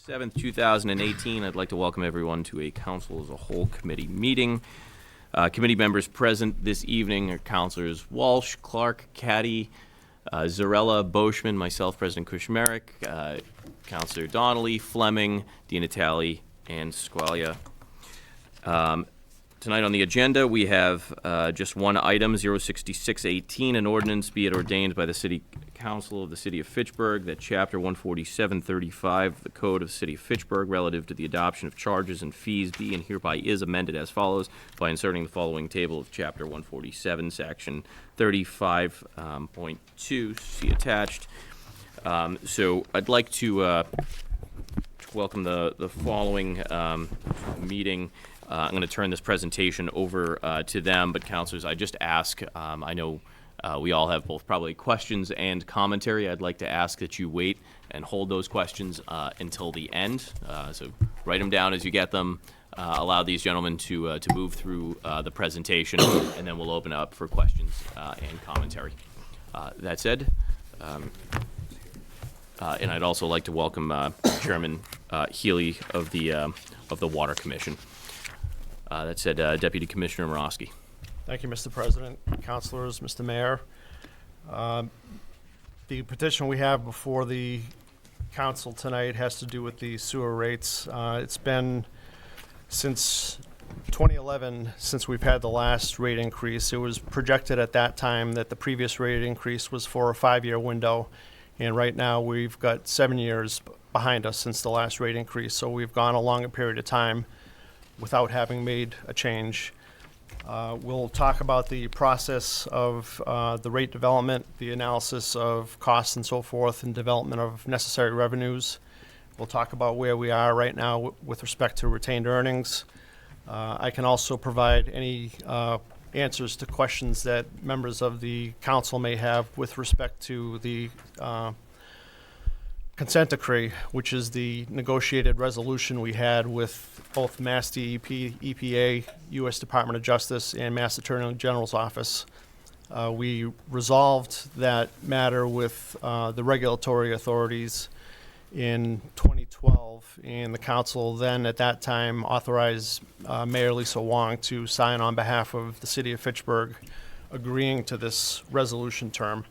7th, 2018. I'd like to welcome everyone to a Council as a Whole committee meeting. Committee members present this evening are Councilors Walsh, Clark, Caddy, Zarella, Boschman, myself, President Kushmerek, Councilor Donnelly, Fleming, DiNatale, and Squalia. Tonight on the agenda, we have just one item, 06618, an ordinance be it ordained by the City Council of the City of Fitchburg that Chapter 14735 of the Code of the City of Fitchburg relative to the adoption of charges and fees be and hereby is amended as follows by inserting the following table of Chapter 147, Section 35.2, see attached. So I'd like to welcome the following meeting. I'm going to turn this presentation over to them, but councilors, I just ask, I know we all have both probably questions and commentary. I'd like to ask that you wait and hold those questions until the end. So write them down as you get them. Allow these gentlemen to move through the presentation, and then we'll open it up for questions and commentary. That said, and I'd also like to welcome Chairman Healy of the Water Commission. That said, Deputy Commissioner Morosky. Thank you, Mr. President, councilors, Mr. Mayor. The petition we have before the council tonight has to do with the sewer rates. It's been since 2011 since we've had the last rate increase. It was projected at that time that the previous rate increase was for a 5-year window, and right now we've got 7 years behind us since the last rate increase. So we've gone a longer period of time without having made a change. We'll talk about the process of the rate development, the analysis of costs and so forth, and development of necessary revenues. We'll talk about where we are right now with respect to retained earnings. I can also provide any answers to questions that members of the council may have with respect to the consent decree, which is the negotiated resolution we had with both Mass DEP, EPA, U.S. Department of Justice, and Mass Attorney General's office. We resolved that matter with the regulatory authorities in 2012, and the council then at that time authorized Mayor Lisa Wong to sign on behalf of the City of Fitchburg, agreeing to this resolution term.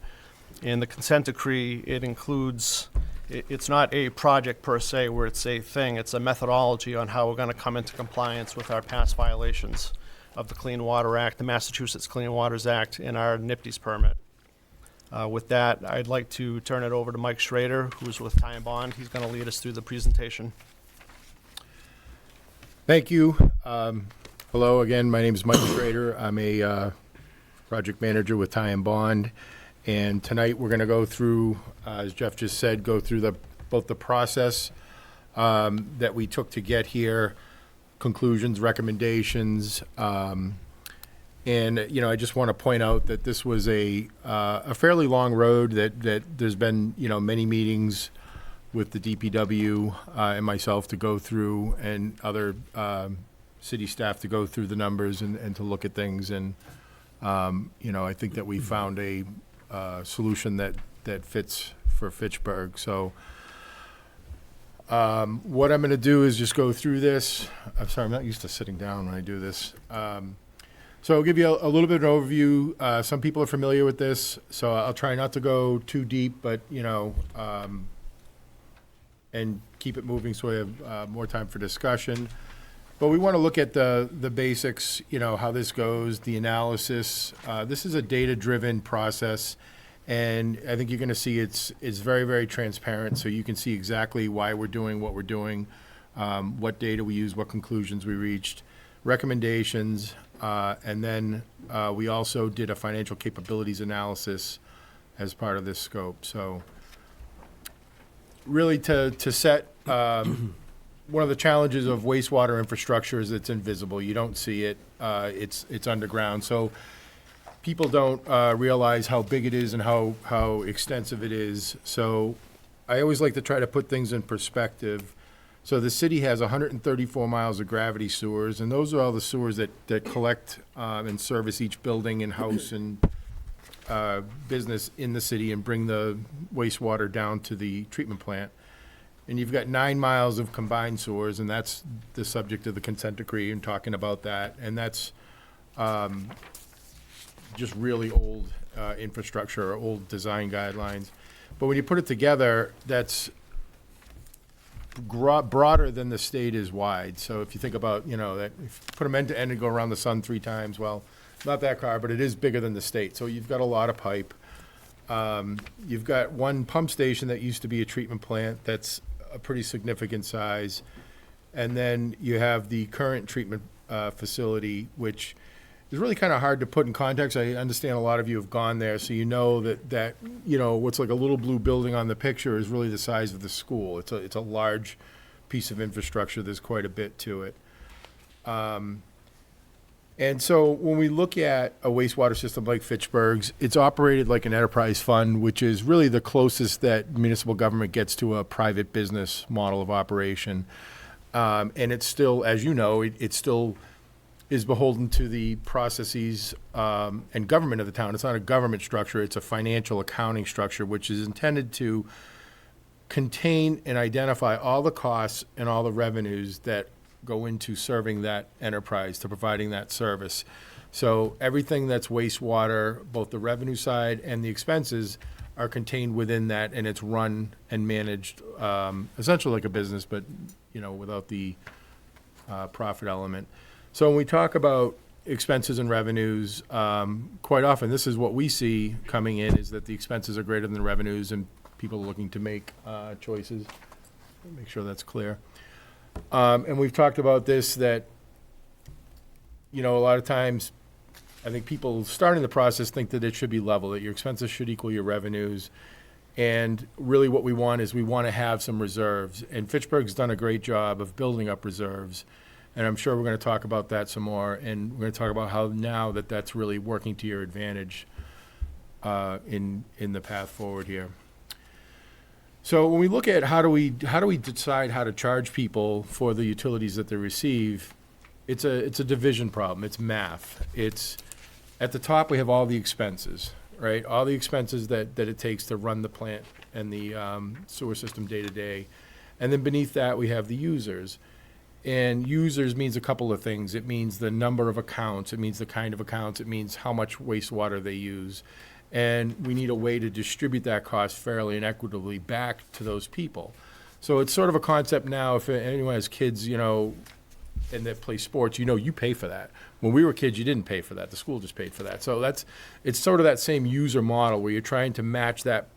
In the consent decree, it includes, it's not a project per se where it's a thing, it's a methodology on how we're going to come into compliance with our past violations of the Clean Water Act, the Massachusetts Clean Waters Act, and our NIPDES permit. With that, I'd like to turn it over to Mike Schrader, who's with Ty and Bond. He's going to lead us through the presentation. Thank you. Hello again, my name is Mike Schrader. I'm a project manager with Ty and Bond. And tonight we're going to go through, as Jeff just said, go through both the process that we took to get here, conclusions, recommendations, and you know, I just want to point out that this was a fairly long road. That there's been many meetings with the DPW and myself to go through, and other city staff to go through the numbers and to look at things. And I think that we found a solution that fits for Fitchburg. So what I'm going to do is just go through this. I'm sorry, I'm not used to sitting down when I do this. So I'll give you a little bit of an overview. Some people are familiar with this, so I'll try not to go too deep, but and keep it moving so we have more time for discussion. But we want to look at the basics, how this goes, the analysis. This is a data-driven process, and I think you're going to see it's very, very transparent, so you can see exactly why we're doing what we're doing, what data we use, what conclusions we reached, recommendations, and then we also did a financial capabilities analysis as part of this scope. So really to set one of the challenges of wastewater infrastructure is it's invisible. You don't see it. It's underground. So people don't realize how big it is and how extensive it is. So I always like to try to put things in perspective. So the city has 134 miles of gravity sewers, and those are all the sewers that collect and service each building and house and business in the city and bring the wastewater down to the treatment plant. and you've got 9 miles of combined sewers, and that's the subject of the consent decree and talking about that. And that's just really old infrastructure or old design guidelines. But when you put it together, that's broader than the state is wide. So if you think about, that if you put them end to end and go around the sun 3 times, well, not that car, but it is bigger than the state. So you've got a lot of pipe. You've got one pump station that used to be a treatment plant that's a pretty significant size. And then you have the current treatment facility, which is really kind of hard to put in context. I understand a lot of you have gone there, so you know that what's like a little blue building on the picture is really the size of the school. It's a large piece of infrastructure. There's quite a bit to it. And so when we look at a wastewater system like Fitchburg's, it's operated like an enterprise fund, which is really the closest that municipal government gets to a private business model of operation. And it's still, as you know, it still is beholden to the processes and government of the town. It's not a government structure, it's a financial accounting structure, which is intended to contain and identify all the costs and all the revenues that go into serving that enterprise, to providing that service. So everything that's wastewater, both the revenue side and the expenses, are contained within that, and it's run and managed essentially like a business, but without the profit element. So when we talk about expenses and revenues, quite often this is what we see coming in, is that the expenses are greater than the revenues, and people are looking to make choices. Make sure that's clear. And we've talked about this, that a lot of times I think people starting the process think that it should be level, that your expenses should equal your revenues. And really what we want is we want to have some reserves. And Fitchburg's done a great job of building up reserves. And I'm sure we're going to talk about that some more. And we're going to talk about how now that's really working to your advantage in the path forward here. So when we look at how do we decide how to charge people for the utilities that they receive, it's a division problem. It's math. It's at the top we have all the expenses, right? All the expenses that it takes to run the plant and the sewer system day to day. And then beneath that we have the users. And users means a couple of things. It means the number of accounts. It means the kind of accounts. It means how much wastewater they use. And we need a way to distribute that cost fairly and equitably back to those people. So it's sort of a concept now, if anyone has kids, and that play sports, you pay for that. When we were kids, you didn't pay for that. The school just paid for that. So it's sort of that same user model where you're trying to match that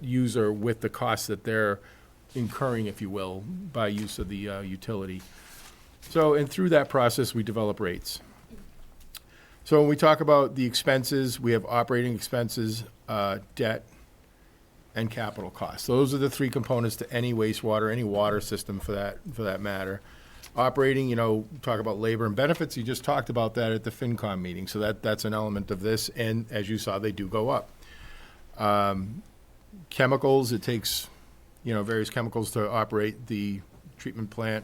user with the costs that they're incurring, if you will, by use of the utility. So, and through that process, we develop rates. So when we talk about the expenses, we have operating expenses, debt, and capital costs. Those are the 3 components to any wastewater, any water system for that matter. Operating, talk about labor and benefits. You just talked about that at the FinCom meeting. So that's an element of this. And as you saw, they do go up. Chemicals, it takes, various chemicals to operate the treatment plant.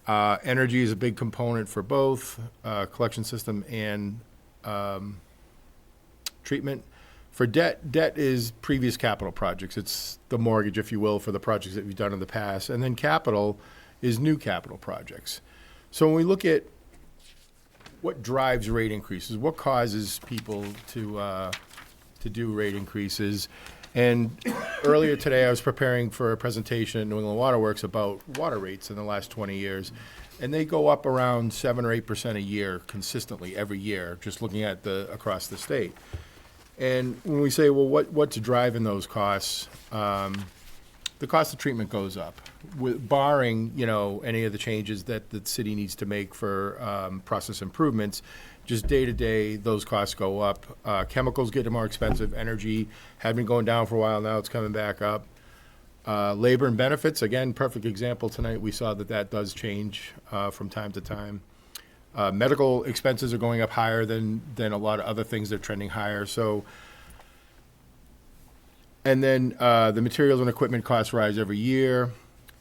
Energy is a big component for both collection system and treatment. For debt is previous capital projects. It's the mortgage, if you will, for the projects that we've done in the past. And then capital is new capital projects. So when we look at what drives rate increases, what causes people to do rate increases, and earlier today I was preparing for a presentation at New England Water Works about water rates in the last 20 years. And they go up around 7 or 8% a year consistently every year, just looking at across the state. And when we say, well, what's driving those costs? The cost of treatment goes up, barring any of the changes that the city needs to make for process improvements. Just day to day, those costs go up. Chemicals get more expensive. Energy had been going down for a while. Now it's coming back up. Labor and benefits, again, perfect example tonight. We saw that does change from time to time. Medical expenses are going up higher than a lot of other things. They're trending higher. So, and then the materials and equipment costs rise every year.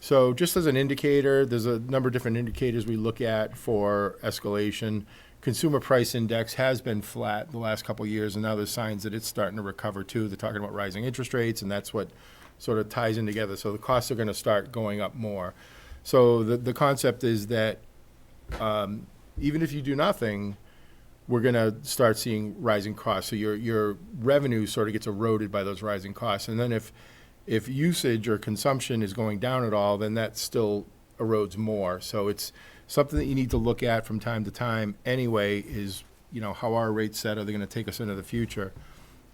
So just as an indicator, there's a number of different indicators we look at for escalation. Consumer price index has been flat the last couple of years, and now there's signs that it's starting to recover too. They're talking about rising interest rates, and that's what sort of ties in together. So the costs are going to start going up more. So the concept is that even if you do nothing, we're going to start seeing rising costs. So your revenue sort of gets eroded by those rising costs. And then if usage or consumption is going down at all, then that still erodes more. So it's something that you need to look at from time to time anyway is, how our rates set, are they going to take us into the future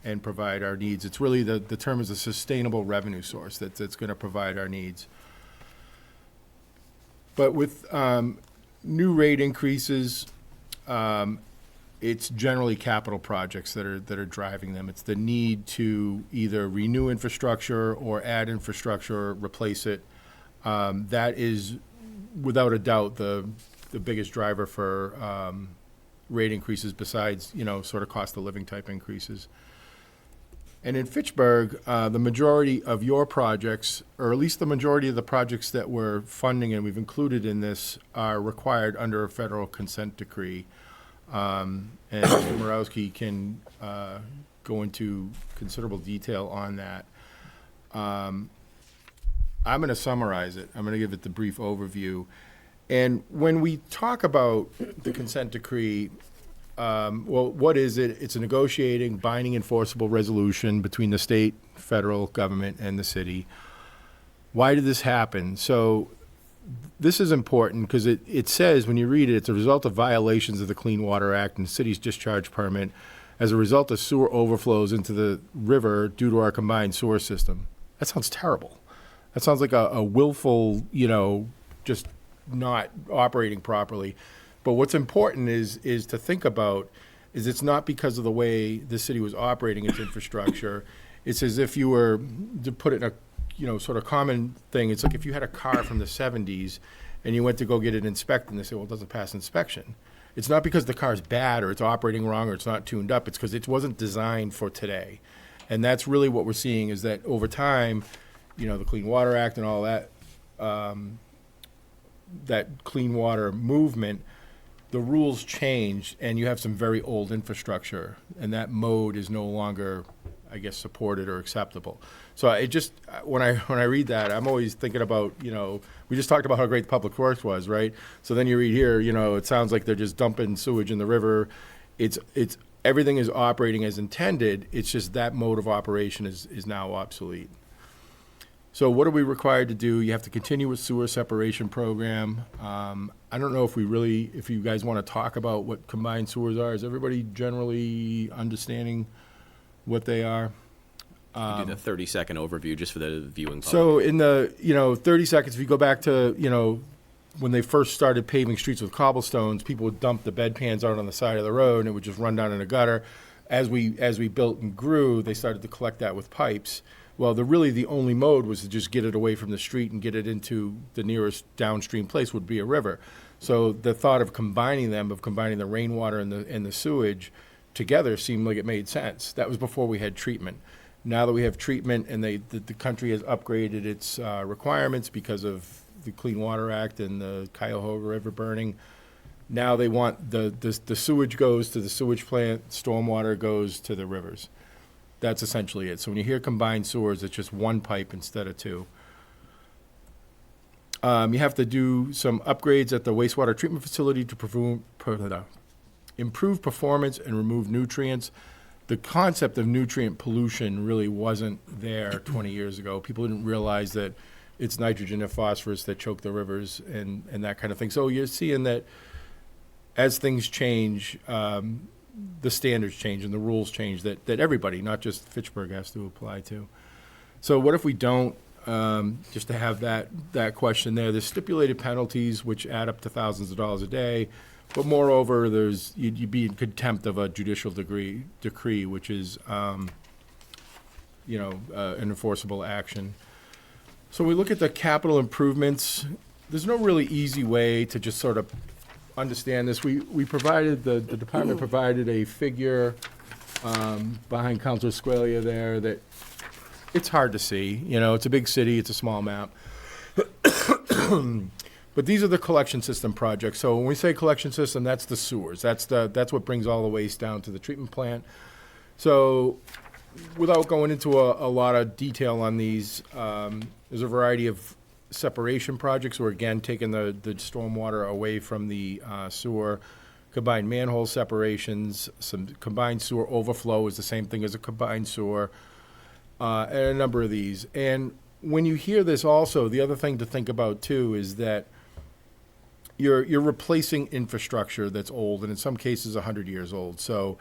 and provide our needs? It's really the term is a sustainable revenue source that's going to provide our needs. But with new rate increases, it's generally capital projects that are driving them. It's the need to either renew infrastructure or add infrastructure, or replace it. That is, without a doubt, the biggest driver for rate increases besides, sort of cost of living type increases. And in Fitchburg, the majority of your projects, or at least the majority of the projects that we're funding and we've included in this, are required under a federal consent decree. And Mr. Morawski can go into considerable detail on that. I'm going to summarize it. I'm going to give it the brief overview. And when we talk about the consent decree, well, what is it? It's a negotiating, binding, enforceable resolution between the state, federal government, and the city. Why did this happen? So this is important because it says, when you read it, it's a result of violations of the Clean Water Act and city's discharge permit as a result of sewer overflows into the river due to our combined sewer system. That sounds terrible. That sounds like a willful, just not operating properly. But what's important is to think about is it's not because of the way the city was operating its infrastructure. It's as if you were, to put it in a sort of common thing, it's like if you had a car from the 70s and you went to go get it inspected and they say, well, it doesn't pass inspection. It's not because the car's bad or it's operating wrong or it's not tuned up. It's because it wasn't designed for today. And that's really what we're seeing is that over time, the Clean Water Act and all that, that clean water movement, the rules changed and you have some very old infrastructure and that mode is no longer, I guess, supported or acceptable. So it just, when I read that, I'm always thinking about, we just talked about how great the Public Works was, right? So then you read here, it sounds like they're just dumping sewage in the river. It's everything is operating as intended. It's just that mode of operation is now obsolete. So what are we required to do? You have to continue with sewer separation program. I don't know if you guys want to talk about what combined sewers are. Is everybody generally understanding what they are? Do the 30-second overview just for the viewing public. So in the 30 seconds, if you go back to when they first started paving streets with cobblestones, people would dump the bedpans out on the side of the road and it would just run down in a gutter. As we built and grew, they started to collect that with pipes. Well, the only mode was to just get it away from the street and get it into the nearest downstream place would be a river. So the thought of combining the rainwater and the sewage together seemed like it made sense. That was before we had treatment. Now that we have treatment and the country has upgraded its requirements because of the Clean Water Act and the Cuyahoga River burning, now they want the sewage goes to the sewage plant, stormwater goes to the rivers. That's essentially it. So when you hear combined sewers, it's just one pipe instead of two. You have to do some upgrades at the wastewater treatment facility to improve performance and remove nutrients. The concept of nutrient pollution really wasn't there 20 years ago. People didn't realize that it's nitrogen and phosphorus that choke the rivers and that kind of thing. So you're seeing that as things change, the standards change and the rules change that everybody, not just Fitchburg, has to apply to. So what if we don't, just to have that question there, there's stipulated penalties which add up to thousands of dollars a day, but moreover, you'd be in contempt of a judicial decree, which is, an enforceable action. So we look at the capital improvements. There's no really easy way to just sort of understand this. We provided, the department provided a figure behind Councilor Squalia there that it's hard to see. It's a big city, it's a small map. But these are the collection system projects. So when we say collection system, that's the sewers. That's what brings all the waste down to the treatment plant. So without going into a lot of detail on these, there's a variety of separation projects. We're again taking the stormwater away from the sewer, combined manhole separations, some combined sewer overflow is the same thing as a combined sewer, and a number of these. And when you hear this also, the other thing to think about too is that you're replacing infrastructure that's old, and in some cases 100 years old. So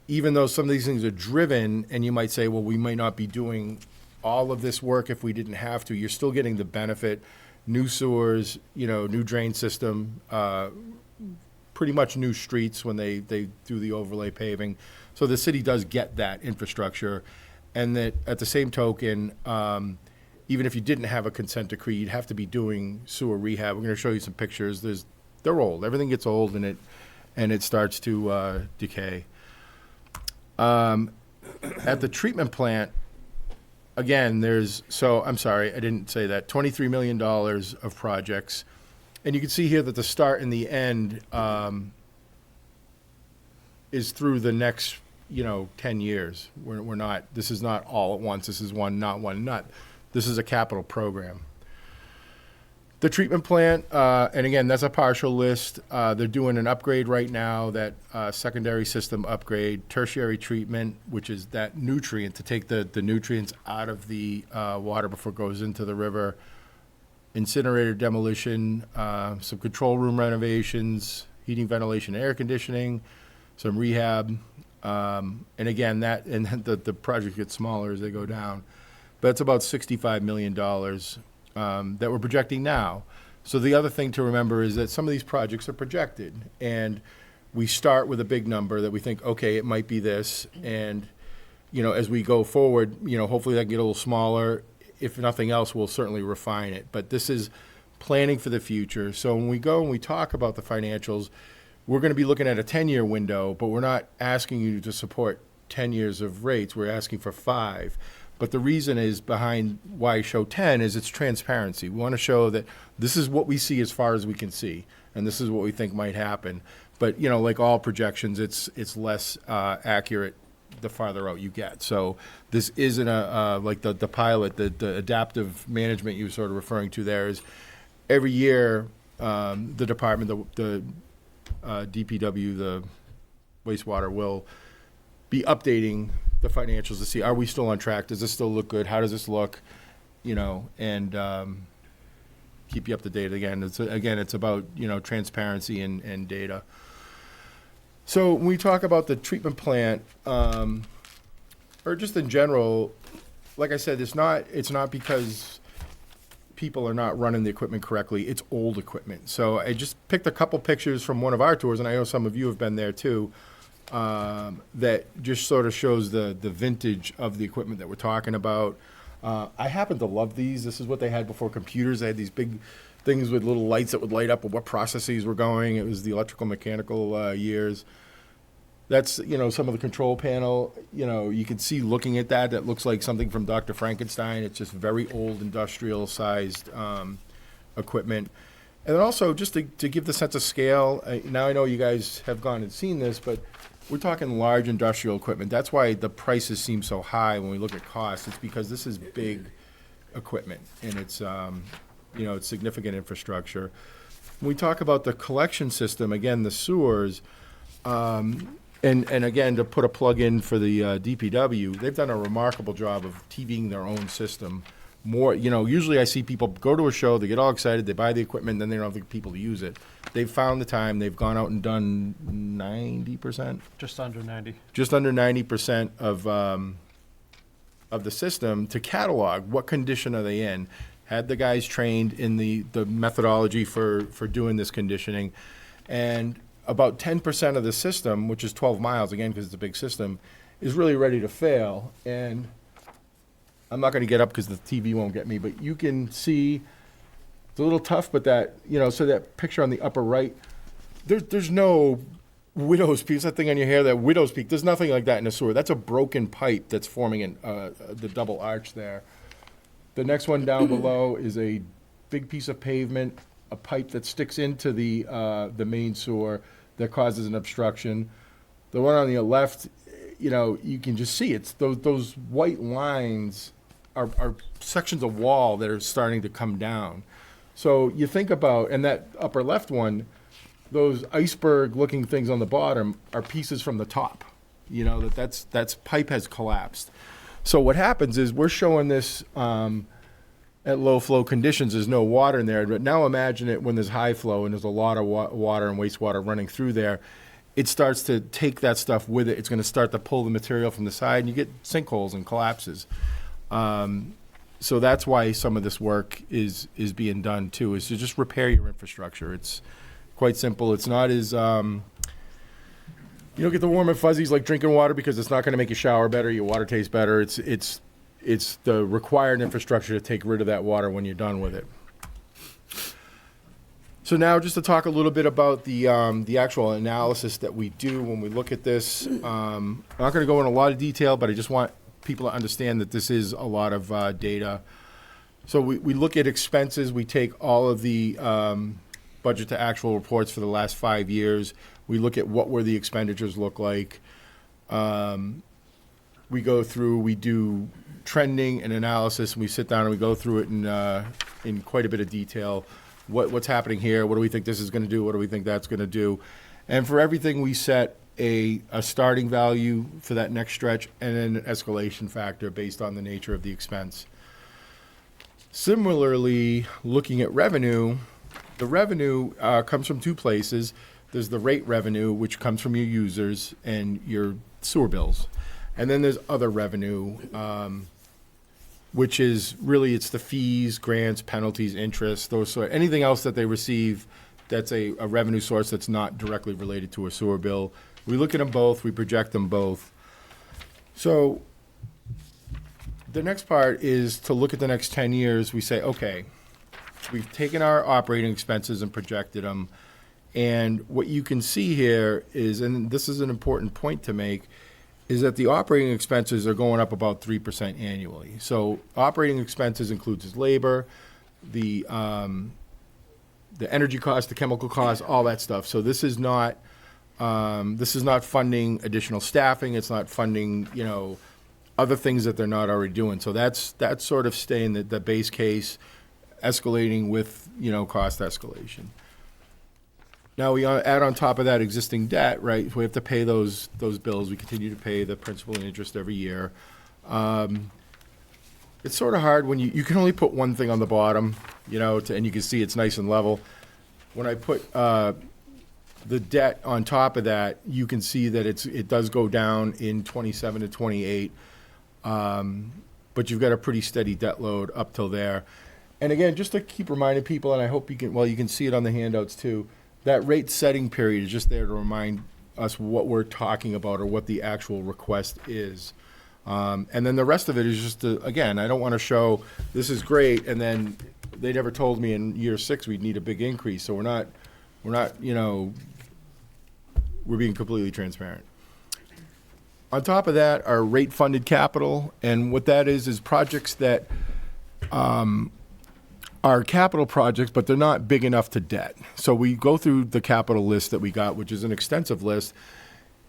even though some of these things are driven, and you might say, well, we might not be doing all of this work if we didn't have to, you're still getting the benefit. New sewers, new drain system, pretty much new streets when they do the overlay paving. So the city does get that infrastructure. And that at the same token, even if you didn't have a consent decree, you'd have to be doing sewer rehab. We're going to show you some pictures. They're old. Everything gets old and it starts to decay. At the treatment plant, again, I'm sorry, I didn't say that, $23 million of projects. And you can see here that the start and the end is through the next, 10 years. This is not all at once. This is this is a capital program. The treatment plant, and again, that's a partial list. They're doing an upgrade right now, that secondary system upgrade, tertiary treatment, which is that nutrient, to take the nutrients out of the water before it goes into the river, incinerator demolition, some control room renovations, heating, ventilation, air conditioning, some rehab. And again, the project gets smaller as they go down. But it's about $65 million that we're projecting now. So the other thing to remember is that some of these projects are projected, and we start with a big number that we think, okay, it might be this, and as we go forward, hopefully that can get a little smaller. If nothing else, we'll certainly refine it. But this is planning for the future. So when we go and we talk about the financials, we're going to be looking at a 10-year window, but we're not asking you to support 10 years of rates. We're asking for 5. But the reason is behind why I show 10 is it's transparency. We want to show that this is what we see as far as we can see, and this is what we think might happen. But, like all projections, it's less accurate the farther out you get. So this isn't like the pilot, the adaptive management you were sort of referring to there is every year the department, the DPW, the wastewater will be updating the financials to see, are we still on track? Does this still look good? How does this look? And keep you up to date. Again, it's about, transparency and data. So when we talk about the treatment plant, or just in general, like I said, it's not because people are not running the equipment correctly. It's old equipment. So I just picked a couple pictures from one of our tours, and I know some of you have been there too, that just sort of shows the vintage of the equipment that we're talking about. I happen to love these. This is what they had before computers. They had these big things with little lights that would light up with what processes were going. It was the electrical mechanical years. That's, some of the control panel, you can see looking at that looks like something from Dr. Frankenstein. It's just very old industrial sized equipment. And then also just to give the sense of scale, now I know you guys have gone and seen this, but we're talking large industrial equipment. That's why the prices seem so high when we look at costs. It's because this is big equipment, and it's, it's significant infrastructure. When we talk about the collection system, again, the sewers, and again, to put a plug in for the DPW, they've done a remarkable job of TVing their own system. More, usually I see people go to a show, they get all excited, they buy the equipment, then they don't have the people to use it. They've found the time, they've gone out and done 90%? Just under 90. Just under 90% of the system to catalog what condition are they in. Had the guys trained in the methodology for doing this conditioning. And about 10% of the system, which is 12 miles, again, because it's a big system, is really ready to fail. And I'm not going to get up because the TV won't get me, but you can see it's a little tough, but that, so that picture on the upper right, there's no widow's peak. That thing on your hair, that widow's peak, there's nothing like that in a sewer. That's a broken pipe that's forming the double arch there. The next one down below is a big piece of pavement, a pipe that sticks into the main sewer that causes an obstruction. The one on the left, you know, you can just see it's those white lines are sections of wall that are starting to come down. So you think about, and that upper left one, those iceberg-looking things on the bottom are pieces from the top. You know, that's pipe has collapsed. So what happens is we're showing this at low flow conditions. There's no water in there, but now imagine it when there's high flow and there's a lot of water and wastewater running through there. It starts to take that stuff with it. It's going to start to pull the material from the side, and you get sinkholes and collapses. So that's why some of this work is being done too, is to just repair your infrastructure. It's quite simple. It's not as, you don't get the warm and fuzzies like drinking water because it's not going to make you shower better, your water tastes better. It's the required infrastructure to take rid of that water when you're done with it. So now just to talk a little bit about the actual analysis that we do when we look at this. I'm not going to go in a lot of detail, but I just want people to understand that this is a lot of data. So we look at expenses. We take all of the budget to actual reports for the last 5 years. We look at what were the expenditures look like. We go through, we do trending and analysis, and we sit down and we go through it in quite a bit of detail. What's happening here? What do we think this is going to do? What do we think that's going to do? And for everything, we set a starting value for that next stretch and then an escalation factor based on the nature of the expense. Similarly, looking at revenue, the revenue comes from two places. There's the rate revenue, which comes from your users and your sewer bills. And then there's other revenue, which is really, it's the fees, grants, penalties, interest, anything else that they receive that's a revenue source that's not directly related to a sewer bill. We look at them both, we project them both. So the next part is to look at the next 10 years. We say, okay, we've taken our operating expenses and projected them. And what you can see here is, and this is an important point to make, is that the operating expenses are going up about 3% annually. So operating expenses includes labor, the energy cost, the chemical cost, all that stuff. So this is not funding additional staffing. It's not funding, other things that they're not already doing. So that's sort of staying the base case, escalating with, cost escalation. Now we add on top of that existing debt, right? We have to pay those bills. We continue to pay the principal and interest every year. It's sort of hard when you can only put one thing on the bottom, and you can see it's nice and level. When I put the debt on top of that, you can see that it does go down in 27 to 28, but you've got a pretty steady debt load up till there. And again, just to keep reminding people, and I hope you can see it on the handouts too, that rate setting period is just there to remind us what we're talking about or what the actual request is. And then the rest of it is just, again, I don't want to show this is great, and then they never told me in year 6 we'd need a big increase. So we're not, we're being completely transparent. On top of that are rate-funded capital, and what that is projects that are capital projects, but they're not big enough to debt. So we go through the capital list that we got, which is an extensive list,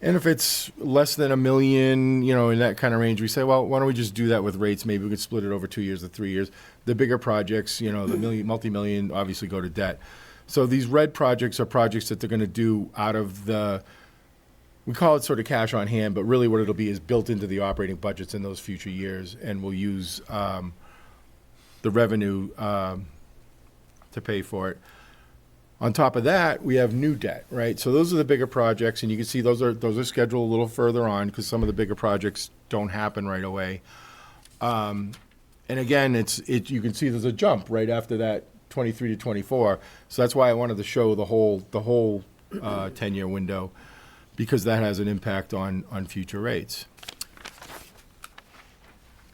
and if it's less than $1 million, in that kind of range, we say, well, why don't we just do that with rates? Maybe we could split it over 2 years or 3 years. The bigger projects, the multi-million, obviously go to debt. So these red projects are projects that they're going to do out of we call it sort of cash on hand, but really what it'll be is built into the operating budgets in those future years, and we'll use the revenue to pay for it. On top of that, we have new debt, right? So those are the bigger projects, and you can see those are scheduled a little further on because some of the bigger projects don't happen right away. And again, you can see there's a jump right after that 23 to 24. So that's why I wanted to show the whole 10-year window, because that has an impact on future rates.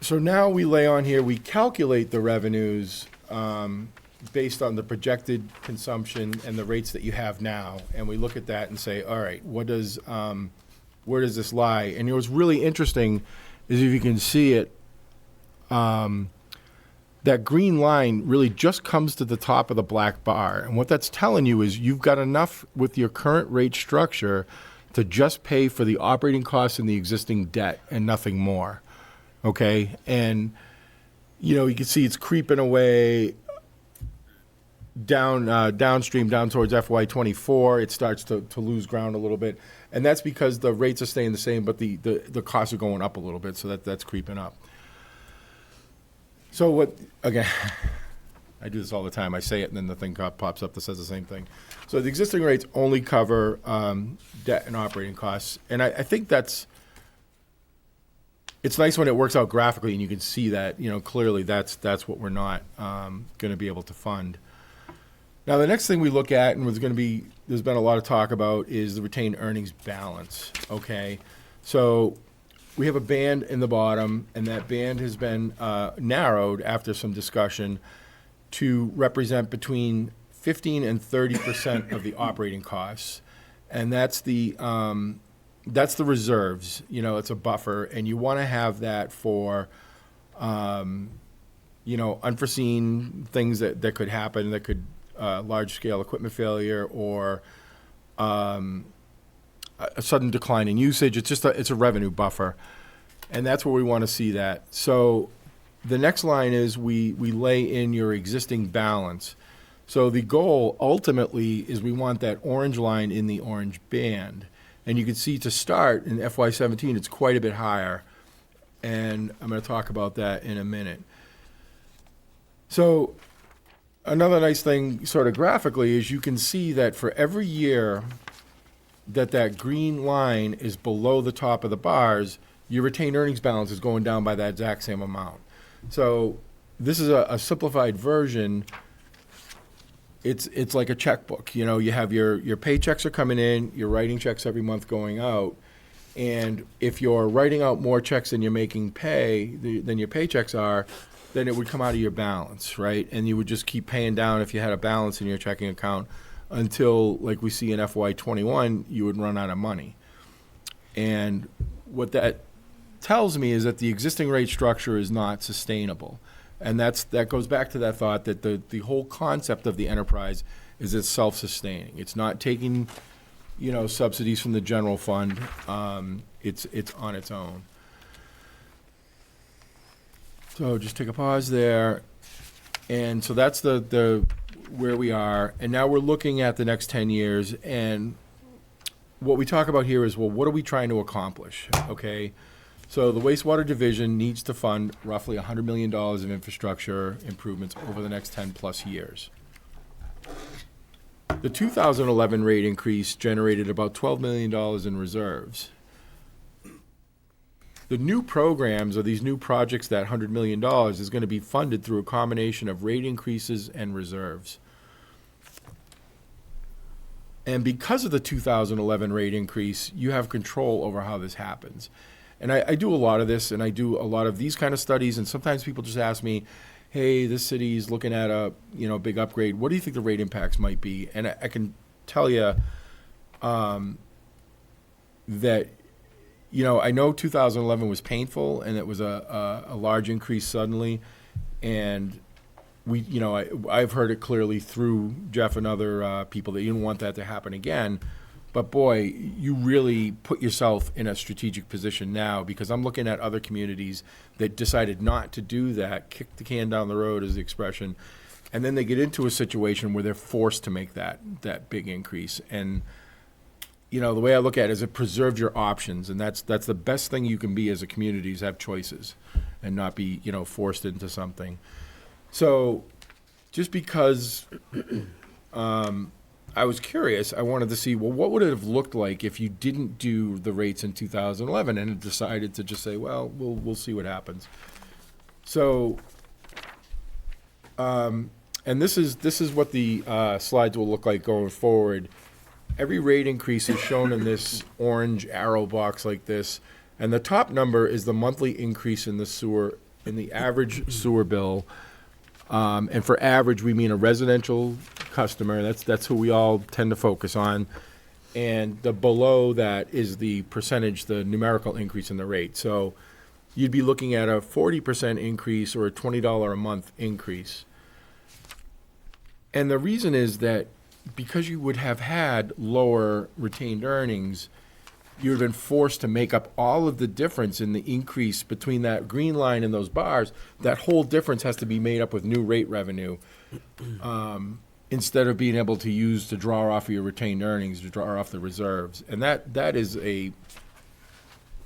So now we lay on here, we calculate the revenues based on the projected consumption and the rates that you have now, and we look at that and say, all right, where does this lie? And what's really interesting is, if you can see it, that green line really just comes to the top of the black bar, and what that's telling you is you've got enough with your current rate structure to just pay for the operating costs and the existing debt and nothing more. Okay? And, you know, you can see it's creeping away downstream, down towards FY '24. It starts to lose ground a little bit. And that's because the rates are staying the same, but the costs are going up a little bit, so that's creeping up. So what, again, I do this all the time. I say it, and then the thing pops up that says the same thing. So the existing rates only cover debt and operating costs. And I think it's nice when it works out graphically and you can see that, you know, clearly that's what we're not going to be able to fund. Now, the next thing we look at, and there's been a lot of talk about, is the retained earnings balance, okay? So we have a band in the bottom, and that band has been narrowed after some discussion to represent between 15 and 30% of the operating costs. And that's the reserves. You know, it's a buffer, and you want to have that for, you know, unforeseen things that could happen, that could large-scale equipment failure or a sudden decline in usage. It's a revenue buffer, and that's where we want to see that. So the next line is we lay in your existing balance. So the goal ultimately is we want that orange line in the orange band. And you can see to start in FY17, it's quite a bit higher. And I'm going to talk about that in a minute. So another nice thing sort of graphically is you can see that for every year that green line is below the top of the bars, your retained earnings balance is going down by that exact same amount. So this is a simplified version. It's like a checkbook. You know, you have your paychecks are coming in, you're writing checks every month going out, and if you're writing out more checks than you're making than your paychecks are, then it would come out of your balance, right? And you would just keep paying down if you had a balance in your checking account until, like we see in FY21, you would run out of money. And what that tells me is that the existing rate structure is not sustainable. And that goes back to that thought that the whole concept of the enterprise is it's self-sustaining. It's not taking, you know, subsidies from the general fund. It's on its own. So just take a pause there. And so that's the where we are. And now we're looking at the next 10 years. And what we talk about here is, well, what are we trying to accomplish? Okay. So the wastewater division needs to fund roughly $100 million of infrastructure improvements over the next 10 plus years. The 2011 rate increase generated about $12 million in reserves. The new programs, or these new projects, that $100 million is going to be funded through a combination of rate increases and reserves. And because of the 2011 rate increase, you have control over how this happens. And I do a lot of this, and I do a lot of these kind of studies, and sometimes people just ask me, hey, this city is looking at a big upgrade. What do you think the rate impacts might be? And I can tell you that, you know, I know 2011 was painful, and it was a large increase suddenly, and I've heard it clearly through Jeff and other people that you don't want that to happen again. But boy, you really put yourself in a strategic position now, because I'm looking at other communities that decided not to do that, kick the can down the road is the expression, and then they get into a situation where they're forced to make that big increase. And you know, the way I look at it is it preserved your options, and that's the best thing you can be as a community, is have choices and not be, you know, forced into something. So just because I was curious, I wanted to see, well, what would it have looked like if you didn't do the rates in 2011 and decided to just say, well, we'll see what happens. So, and this is what the slides will look like going forward. Every rate increase is shown in this orange arrow box like this, and the top number is the monthly increase in the average sewer bill. And for average, we mean a residential customer. That's who we all tend to focus on. And the below that is the percentage, the numerical increase in the rate. So you'd be looking at a 40% increase or a $20 a month increase. And the reason is that because you would have had lower retained earnings, you've been forced to make up all of the difference in the increase between that green line and those bars. That whole difference has to be made up with new rate revenue, instead of being able to use to draw off of your retained earnings, to draw off the reserves. And that is I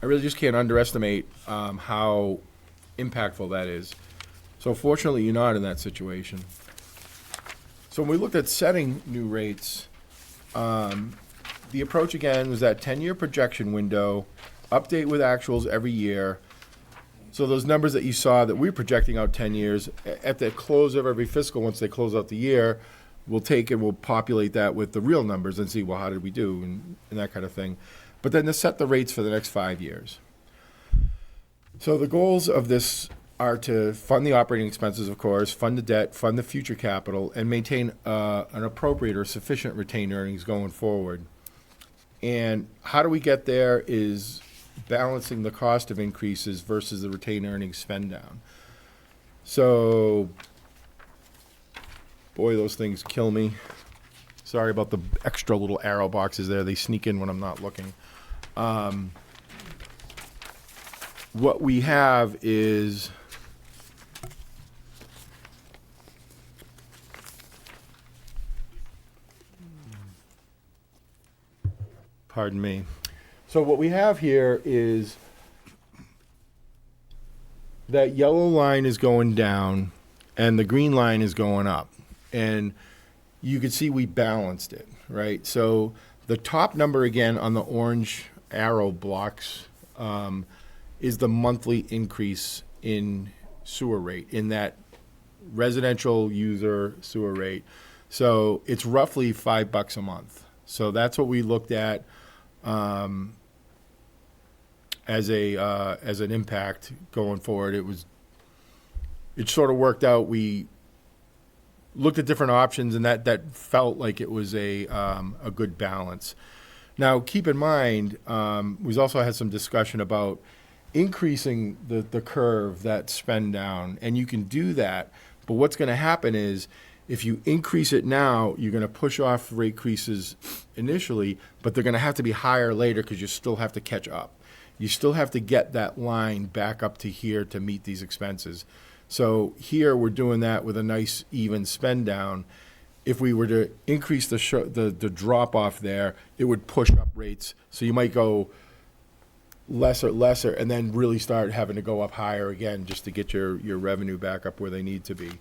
really just can't underestimate how impactful that is. So fortunately, you're not in that situation. So when we looked at setting new rates, the approach again was that 10-year projection window, update with actuals every year. So those numbers that you saw that we're projecting out 10 years, at the close of every fiscal, once they close out the year, we'll take and we'll populate that with the real numbers and see, well, how did we do, and that kind of thing. But then to set the rates for the next 5 years. So the goals of this are to fund the operating expenses, of course, fund the debt, fund the future capital, and maintain an appropriate or sufficient retained earnings going forward. And how do we get there is balancing the cost of increases versus the retained earnings spend down. So, boy, those things kill me. Sorry about the extra little arrow boxes there. They sneak in when I'm not looking. What we have is pardon me. So what we have here is that yellow line is going down and the green line is going up. And you can see we balanced it, right? So the top number again on the orange arrow blocks is the monthly increase in sewer rate, in that residential user sewer rate. So it's roughly $5 a month. So that's what we looked at as an impact going forward. It sort of worked out. We looked at different options, and that felt like it was a good balance. Now, keep in mind, we've also had some discussion about increasing the curve, that spend down, and you can do that. But what's going to happen is, if you increase it now, you're going to push off rate increases initially, but they're going to have to be higher later because you still have to catch up. You still have to get that line back up to here to meet these expenses. So here we're doing that with a nice even spend down. If we were to increase the drop off there, it would push up rates. So you might go lesser, and then really start having to go up higher again just to get your revenue back up where they need to be.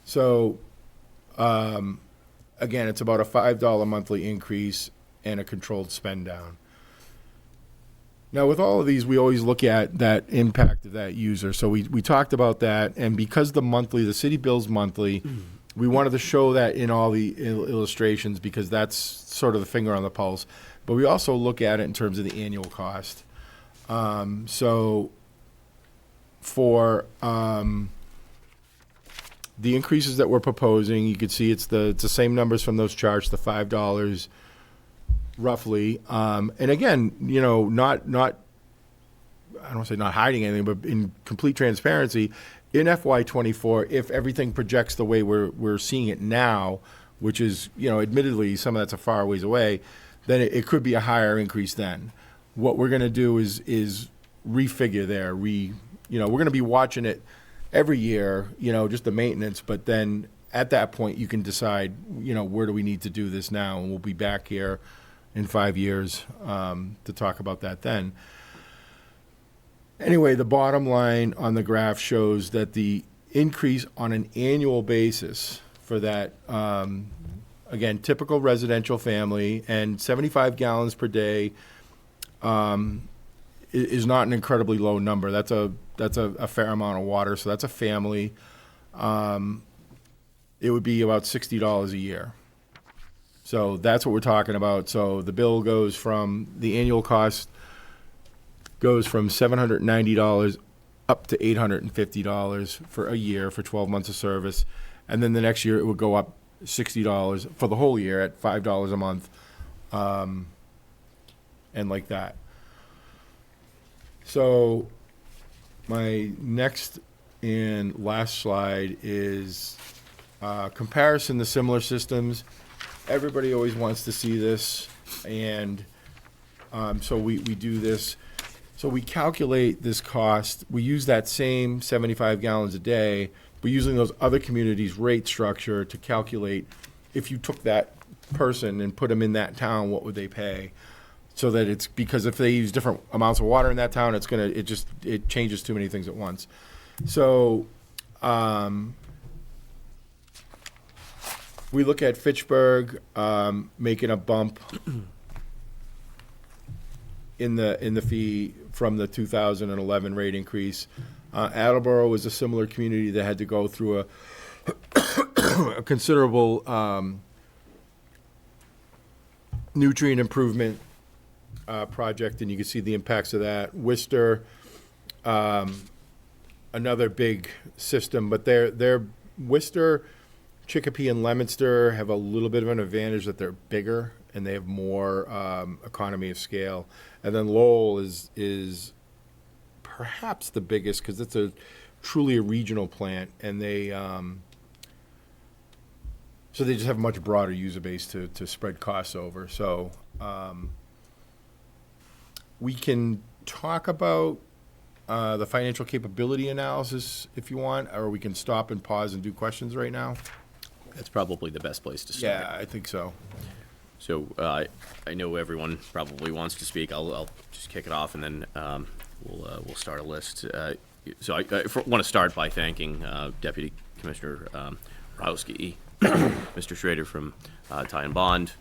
So again, it's about a $5 monthly increase and a controlled spend down. Now, with all of these, we always look at that impact of that user. So we talked about that, and because the city bills monthly, we wanted to show that in all the illustrations because that's sort of the finger on the pulse. But we also look at it in terms of the annual cost. So for the increases that we're proposing, you can see it's the same numbers from those charts, the $5 roughly. And again, not I don't want to say not hiding anything, but in complete transparency, in FY24, if everything projects the way we're seeing it now, which is, admittedly, some of that's a far ways away, then it could be a higher increase then. What we're going to do is refigure there. We're going to be watching it every year, just the maintenance, but then at that point you can decide, where do we need to do this now? And we'll be back here in 5 years to talk about that then. Anyway, the bottom line on the graph shows that the increase on an annual basis for that, again, typical residential family and 75 gallons per day is not an incredibly low number. That's a fair amount of water, so that's a family. It would be about $60 a year. So that's what we're talking about. So the bill goes from, the annual cost goes from $790 up to $850 for a year for 12 months of service. And then the next year it would go up $60 for the whole year at $5 a month. And like that. So my next and last slide is comparison to similar systems. Everybody always wants to see this, and So we do this. So we calculate this cost. We use that same 75 gallons a day, but using those other communities' rate structure to calculate if you took that person and put them in that town, what would they pay? So that it's, because if they use different amounts of water in that town, it changes too many things at once. So, we look at Fitchburg, making a bump in the fee from the 2011 rate increase. Attleboro was a similar community that had to go through a considerable nutrient improvement project, and you can see the impacts of that. Worcester, another big system, but they're Worcester, Chicopee, and Leominster have a little bit of an advantage that they're bigger and they have more economy of scale. And then Lowell is perhaps the biggest because it's truly a regional plant, and so they just have a much broader user base to spread costs over. So we can talk about the financial capability analysis if you want, or we can stop and pause and do questions right now. That's probably the best place to start. Yeah, I think so. So I know everyone probably wants to speak. I'll just kick it off, and then we'll start a list. So I want to start by thanking Deputy Commissioner Rowski, Mr. Schrader from Ty and Bond,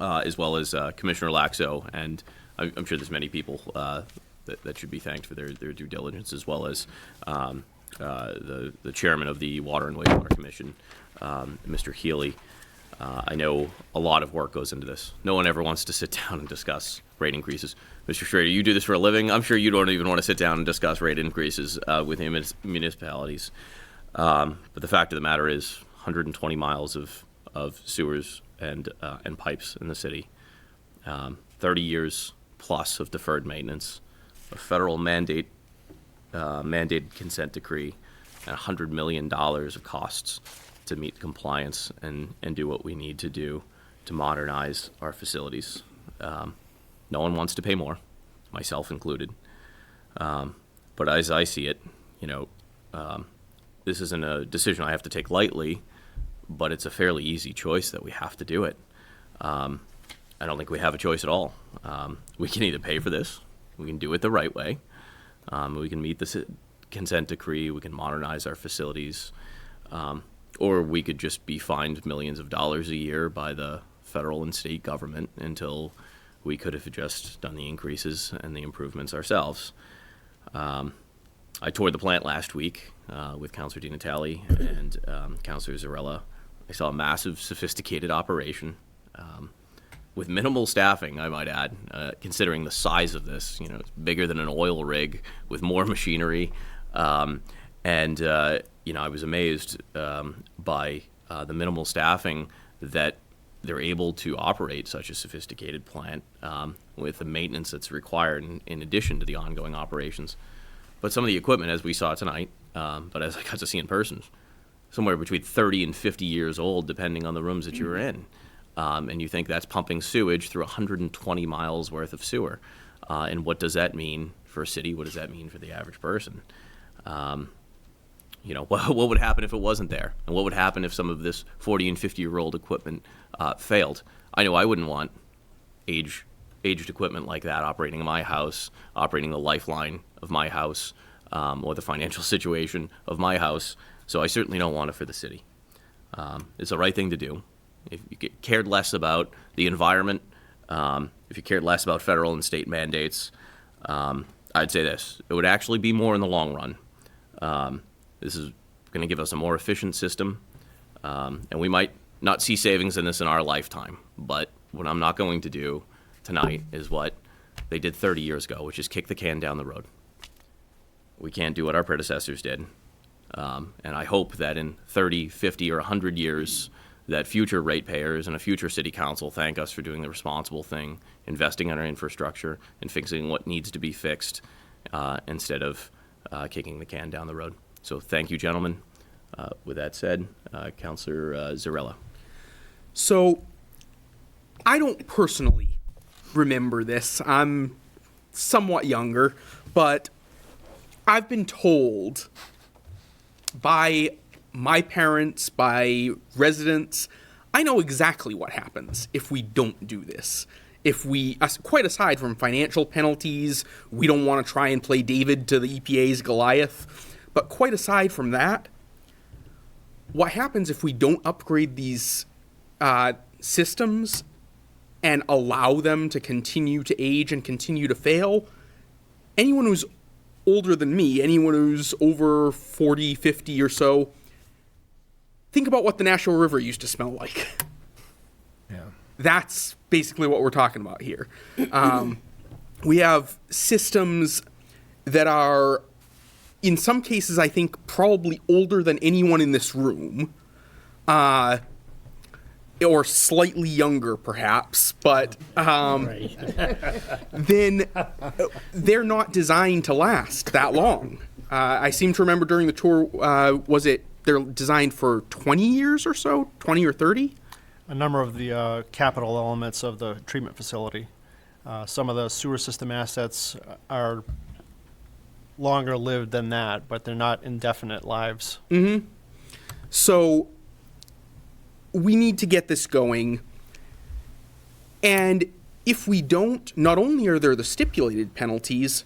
as well as Commissioner Laxo, and I'm sure there's many people that should be thanked for their due diligence, as well as the chairman of the Water and Wastewater Commission, Mr. Healy. I know a lot of work goes into this. No one ever wants to sit down and discuss rate increases. Mr. Schrader, you do this for a living. I'm sure you don't even want to sit down and discuss rate increases with municipalities. But the fact of the matter is 120 miles of sewers and pipes in the city, 30 years plus of deferred maintenance, a federal mandated consent decree, and $100 million of costs to meet compliance and do what we need to do to modernize our facilities. No one wants to pay more, myself included. But as I see it, this isn't a decision I have to take lightly, but it's a fairly easy choice that we have to do it. I don't think we have a choice at all. We can either pay for this, we can do it the right way, we can meet the consent decree, we can modernize our facilities, or we could just be fined millions of dollars a year by the federal and state government until we could have just done the increases and the improvements ourselves. I toured the plant last week with Councilor Di Natale and Councilor Zarella. I saw a massive, sophisticated operation with minimal staffing, I might add, considering the size of this. It's bigger than an oil rig with more machinery. I was amazed by the minimal staffing that they're able to operate such a sophisticated plant with the maintenance that's required in addition to the ongoing operations. But some of the equipment, as we saw tonight, but as I got to see in person, somewhere between 30 and 50 years old, depending on the rooms that you were in. And you think that's pumping sewage through 120 miles worth of sewer. And what does that mean for a city? What does that mean for the average person? What would happen if it wasn't there? And what would happen if some of this 40 and 50-year-old equipment failed? I know I wouldn't want aged equipment like that operating in my house, operating the lifeline of my house, or the financial situation of my house. So I certainly don't want it for the city. It's the right thing to do. If you cared less about the environment, if you cared less about federal and state mandates, I'd say this. It would actually be more in the long run. This is going to give us a more efficient system, and we might not see savings in this in our lifetime. But what I'm not going to do tonight is what they did 30 years ago, which is kick the can down the road. We can't do what our predecessors did. And I hope that in 30, 50, or 100 years, that future ratepayers and a future city council thank us for doing the responsible thing, investing in our infrastructure and fixing what needs to be fixed instead of kicking the can down the road. So thank you, gentlemen. With that said, Councilor Zarella. So I don't personally remember this. I'm somewhat younger, but I've been told by my parents, by residents, I know exactly what happens if we don't do this. If we, quite aside from financial penalties, we don't want to try and play David to the EPA's Goliath, but quite aside from that, what happens if we don't upgrade these systems and allow them to continue to age and continue to fail? Anyone who's older than me, anyone who's over 40, 50 or so, think about what the Nashua River used to smell like. Yeah. That's basically what we're talking about here. We have systems that are, in some cases, I think, probably older than anyone in this room. Or slightly younger, perhaps, but then they're not designed to last that long. I seem to remember during the tour, they're designed for 20 years or so, 20 or 30? A number of the capital elements of the treatment facility. Some of the sewer system assets are longer lived than that, but they're not indefinite lives. So we need to get this going. And if we don't, not only are there the stipulated penalties,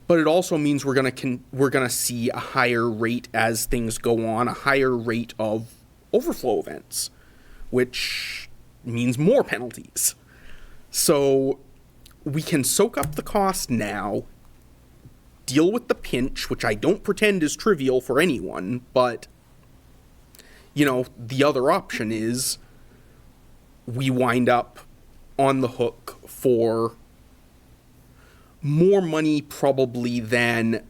but it also means we're gonna see a higher rate as things go on, a higher rate of overflow events, which means more penalties. So we can soak up the cost now, deal with the pinch, which I don't pretend is trivial for anyone, but you know, the other option is we wind up on the hook for more money probably than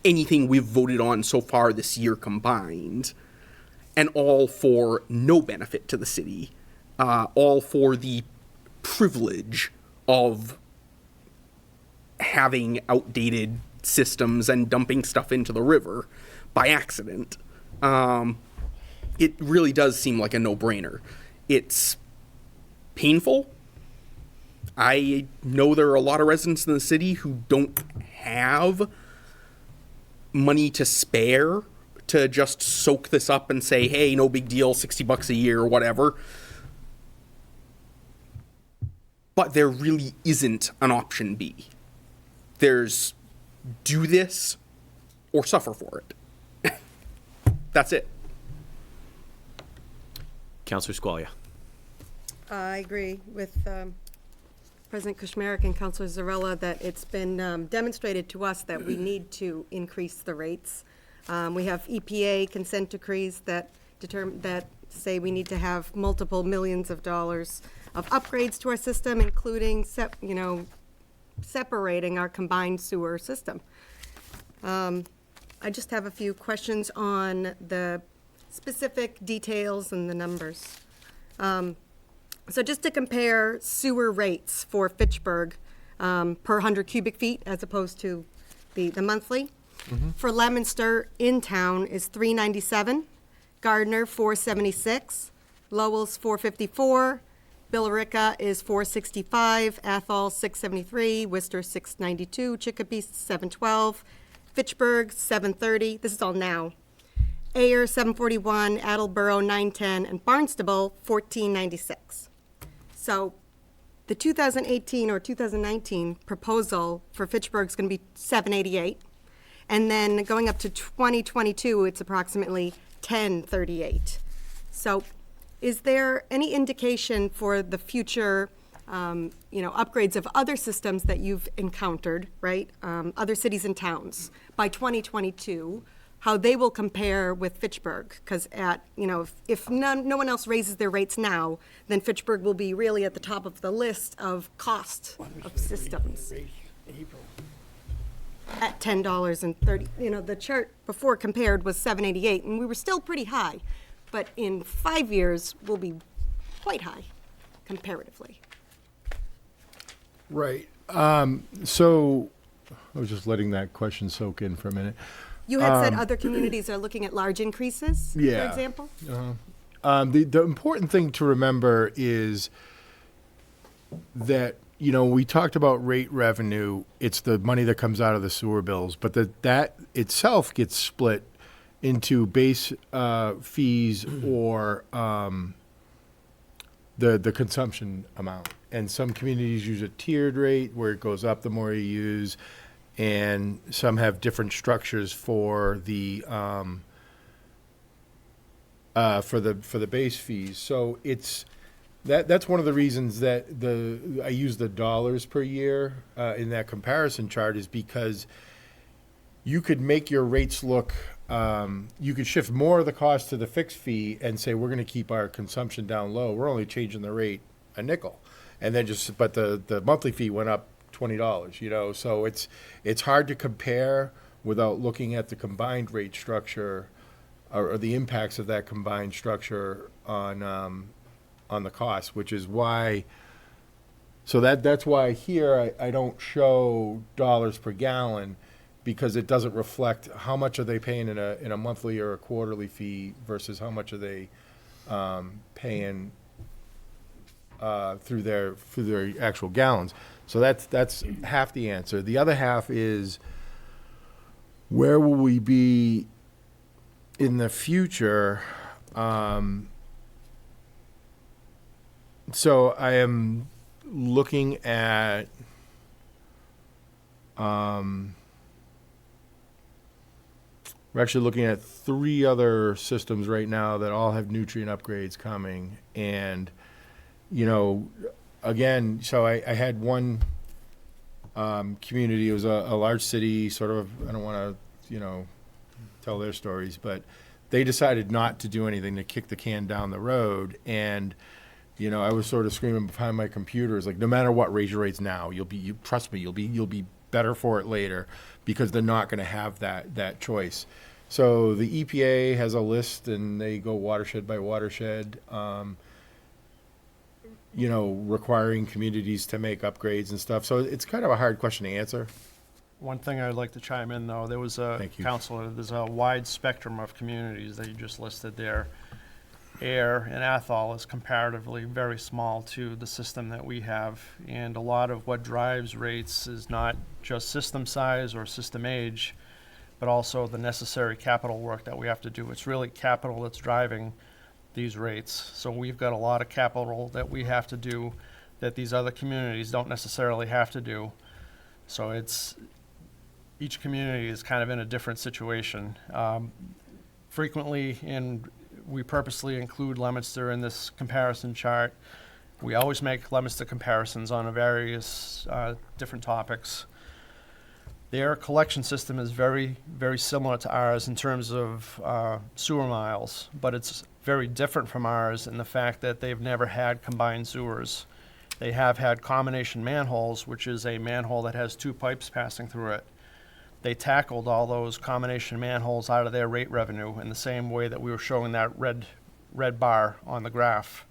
anything we've voted on so far this year combined, and all for no benefit to the city, all for the privilege of having outdated systems and dumping stuff into the river by accident. It really does seem like a no-brainer. It's painful. I know there are a lot of residents in the city who don't have money to spare to just soak this up and say, hey, no big deal, $60 a year or whatever. But there really isn't an option B. There's do this or suffer for it. That's it. Councillor Squalia. I agree with President Kushmarek and Councilor Zarella that it's been demonstrated to us that we need to increase the rates. We have EPA consent decrees that say we need to have multiple millions of dollars of upgrades to our system, including separating our combined sewer system. I just have a few questions on the specific details and the numbers. So just to compare sewer rates for Fitchburg per 100 cubic feet as opposed to the monthly. For Leominster in town is $3.97, Gardner $4.76, Lowell's $4.54, Billerica is $4.65, Athol $6.73, Worcester $6.92, Chicopee $7.12, Fitchburg $7.30. This is all now. Ayer $7.41, Attleboro $9.10, and Barnstable $14.96. So the 2018 or 2019 proposal for Fitchburg is going to be $7.88. And then going up to 2022, it's approximately $10.38. So is there any indication for the future, upgrades of other systems that you've encountered, right? Other cities and towns by 2022, how they will compare with Fitchburg? Because if no one else raises their rates now, then Fitchburg will be really at the top of the list of cost of systems. At $10.30, the chart before compared was $7.88, and we were still pretty high. But in 5 years, we'll be quite high, comparatively. Right. So I was just letting that question soak in for a minute. You had said other communities are looking at large increases, for Yeah. example? The important thing to remember is that, you know, we talked about rate revenue, it's the money that comes out of the sewer bills, but that itself gets split into base fees or the consumption amount. And some communities use a tiered rate where it goes up the more you use, and some have different structures for the base fees. So it's that's one of the reasons that I use the dollars per year in that comparison chart, is because you could make your rates look, you could shift more of the cost to the fixed fee and say, we're going to keep our consumption down low. We're only changing the rate a nickel. And then but the monthly fee went up $20, you know, so it's hard to compare without looking at the combined rate structure or the impacts of that combined structure on the cost, which is why. So that's why here I don't show dollars per gallon, because it doesn't reflect how much are they paying in a monthly or a quarterly fee versus how much are they paying through their actual gallons. So that's half the answer. The other half is, where will we be in the future? So I am looking at we're actually looking at 3 other systems right now that all have nutrient upgrades coming. And, you know, again, so I had one community, it was a large city, sort of, I don't want to, you know, tell their stories, but they decided not to do anything, to kick the can down the road. And, you know, I was sort of screaming behind my computer, it's like, no matter what, raise your rates now. Trust me, you'll be better for it later, because they're not going to have that choice. So the EPA has a list, and they go watershed by watershed, you know, requiring communities to make upgrades and stuff. So it's kind of a hard question to answer. One thing I'd like to chime in, though, there was a Thank you. counselor, there's a wide spectrum of communities that you just listed there. Air and Athol is comparatively very small to the system that we have, and a lot of what drives rates is not just system size or system age, but also the necessary capital work that we have to do. It's really capital that's driving these rates. So we've got a lot of capital that we have to do that these other communities don't necessarily have to do. So each community is kind of in a different situation. Frequently, and we purposely include Leominster in this comparison chart. We always make Leominster comparisons on various different topics. Their collection system is very, very similar to ours in terms of sewer miles, but it's very different from ours in the fact that they've never had combined sewers. They have had combination manholes, which is a manhole that has 2 pipes passing through it. They tackled all those combination manholes out of their rate revenue in the same way that we were showing that red bar on the graph.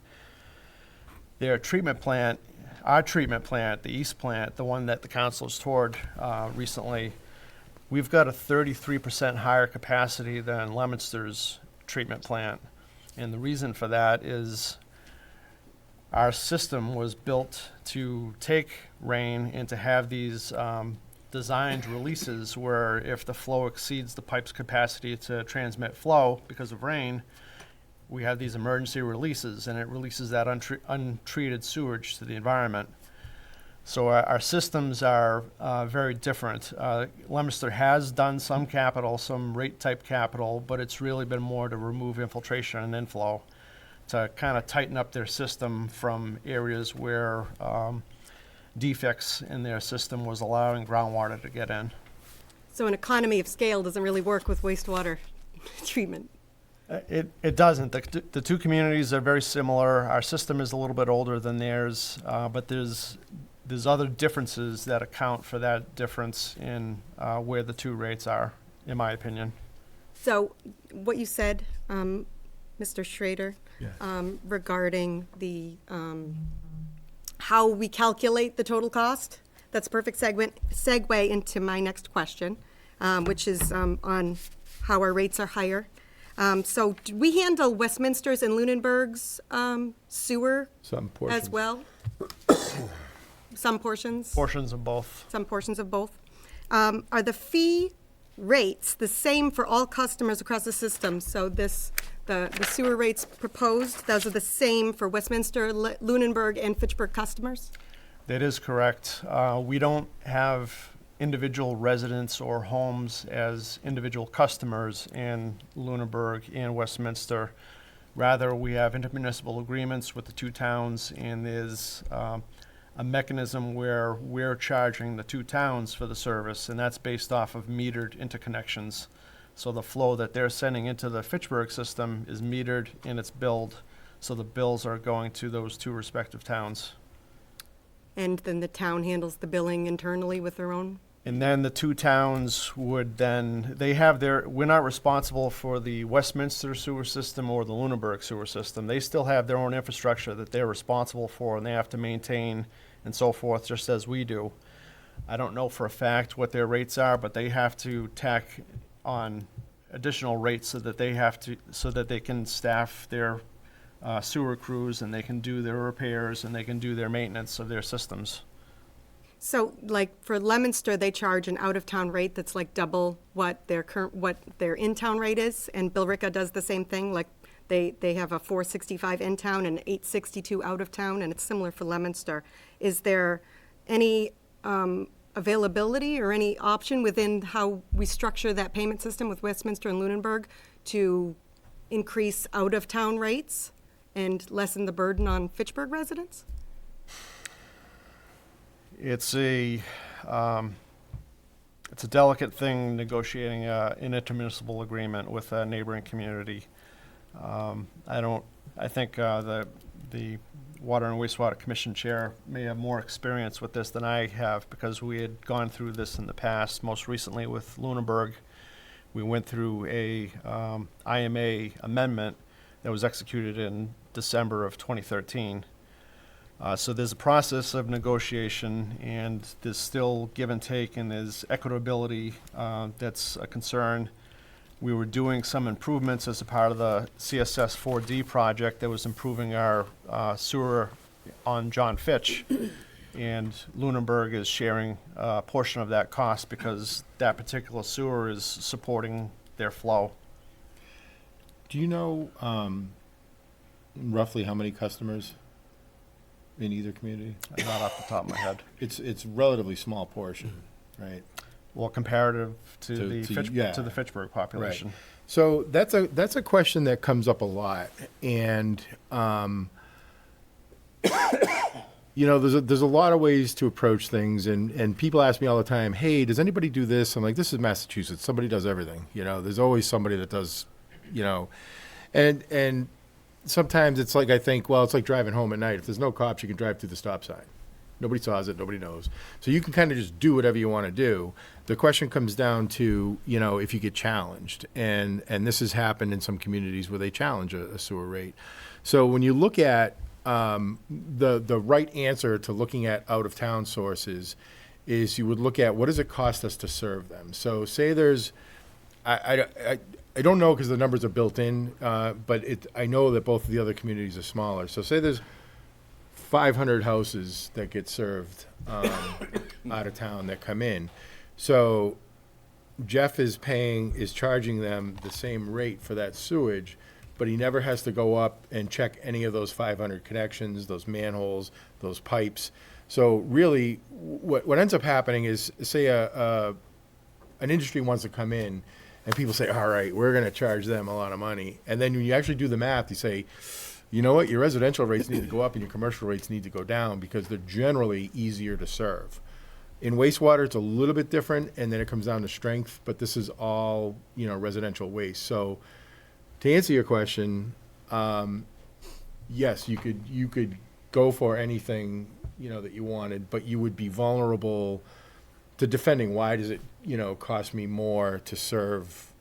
Their treatment plant, our treatment plant, the East plant, the one that the council's toured recently, we've got a 33% higher capacity than Leominster's treatment plant. And the reason for that is our system was built to take rain and to have these designed releases where if the flow exceeds the pipe's capacity to transmit flow because of rain, we have these emergency releases, and it releases that untreated sewage to the environment. So our systems are very different. Leominster has done some capital, some rate type capital, but it's really been more to remove infiltration and inflow, to kind of tighten up their system from areas where defects in their system was allowing groundwater to get in. So an economy of scale doesn't really work with wastewater treatment. It doesn't. The 2 communities are very similar. Our system is a little bit older than theirs, but there's other differences that account for that difference in where the 2 rates are, in my opinion. So what you said, Mr. Schrader, Yes. regarding the how we calculate the total cost, that's a perfect segue into my next question, which is on how our rates are higher. So do we handle Westminster's and Lunenburg's sewer Some portions. as well? Some portions? Portions of both. Some portions of both. Are the fee rates the same for all customers across the system? So the sewer rates proposed, those are the same for Westminster, Lunenburg, and Fitchburg customers? That is correct. We don't have individual residents or homes as individual customers in Lunenburg and Westminster. Rather, we have intermunicipal agreements with the two towns, and there's a mechanism where we're charging the two towns for the service, and that's based off of metered interconnections. So the flow that they're sending into the Fitchburg system is metered and it's billed, so the bills are going to those two respective towns. And then the town handles the billing internally with their own? And then the two towns would then, they have their, we're not responsible for the Westminster sewer system or the Lunenburg sewer system. They still have their own infrastructure that they're responsible for, and they have to maintain and so forth, just as we do. I don't know for a fact what their rates are, but they have to tack on additional rates so that they can staff their sewer crews, and they can do their repairs, and they can do their maintenance of their systems. So, like, for Leominster, they charge an out-of-town rate that's like double what their in-town rate is, and Billerica does the same thing, like, they have a $465 in-town and $862 out-of-town, and it's similar for Leominster. Is there any availability or any option within how we structure that payment system with Westminster and Lunenburg to increase out-of-town rates and lessen the burden on Fitchburg residents? It's a delicate thing negotiating an intermunicipal agreement with a neighboring community. I think the Water and Wastewater Commission Chair may have more experience with this than I have, because we had gone through this in the past, most recently with Lunenburg. We went through a IMA amendment that was executed in December of 2013. So there's a process of negotiation, and there's still give and take, and there's equitability that's a concern. We were doing some improvements as a part of the CSS 4D project that was improving our sewer on John Fitch, and Lunenburg is sharing a portion of that cost because that particular sewer is supporting their flow. Do you know roughly how many customers in either community? Not off the top of my head. It's a relatively small portion, right? Well, comparative to To the Fitchburg population. So that's a question that comes up a lot, and there's a lot of ways to approach things, and people ask me all the time, hey, does anybody do this? I'm like, this is Massachusetts. Somebody does everything. There's always somebody that does, and sometimes it's like, I think, well, it's like driving home at night. If there's no cops, you can drive through the stop sign. Nobody saws it, nobody knows. So you can kind of just do whatever you want to do. The question comes down to, if you get challenged. And this has happened in some communities where they challenge a sewer rate. So when you look at the right answer to looking at out-of-town sources is you would look at what does it cost us to serve them. So say there's, I don't know because the numbers are built in, but I know that both of the other communities are smaller. So say there's 500 houses that get served out of town that come in. So Jeff is charging them the same rate for that sewage, but he never has to go up and check any of those 500 connections, those manholes, those pipes. So really, what ends up happening is, say an industry wants to come in, and people say, all right, we're going to charge them a lot of money. And then when you actually do the math, you say, you know what, your residential rates need to go up and your commercial rates need to go down because they're generally easier to serve. In wastewater, it's a little bit different, and then it comes down to strength, but this is all, residential waste. So to answer your question, yes, you could go for anything, that you wanted, but you would be vulnerable to defending why does it, cost me more to serve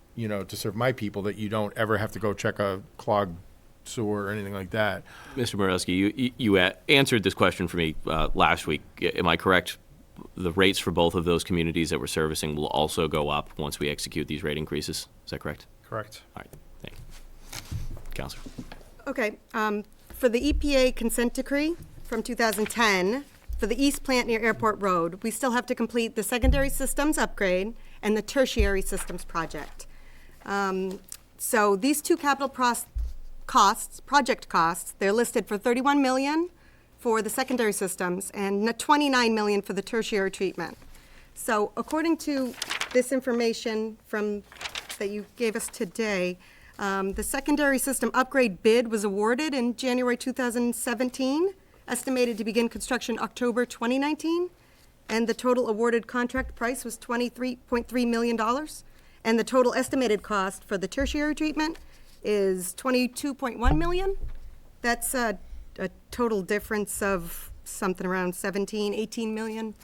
my people that you don't ever have to go check a clogged sewer or anything like that. Mr. Borowski, you answered this question for me last week. Am I correct? The rates for both of those communities that we're servicing will also go up once we execute these rate increases. Is that correct? Correct. All right. Thank you. Counselor. Okay, for the EPA consent decree from 2010, for the east plant near Airport Road. We still have to complete the secondary systems upgrade and the tertiary systems project. So these two capital project costs, they're listed for $31 million for the secondary systems and $29 million for the tertiary treatment. So according to this information that you gave us today, the secondary system upgrade bid was awarded in January 2017, estimated to begin construction October 2019, and the total awarded contract price was $23.3 million, and the total estimated cost for the tertiary treatment is $22.1 million. That's a total difference of something around $18 million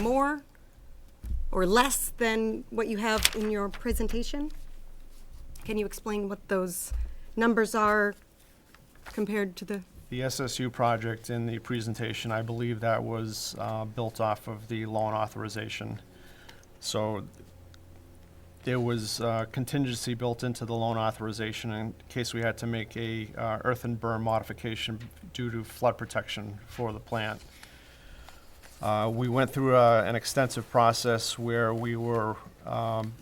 more or less than what you have in your presentation. Can you explain what those numbers are compared to the? The SSU project in the presentation, I believe that was built off of the loan authorization. So there was contingency built into the loan authorization in case we had to make a earthen berm modification due to flood protection for the plant. We went through an extensive process where we were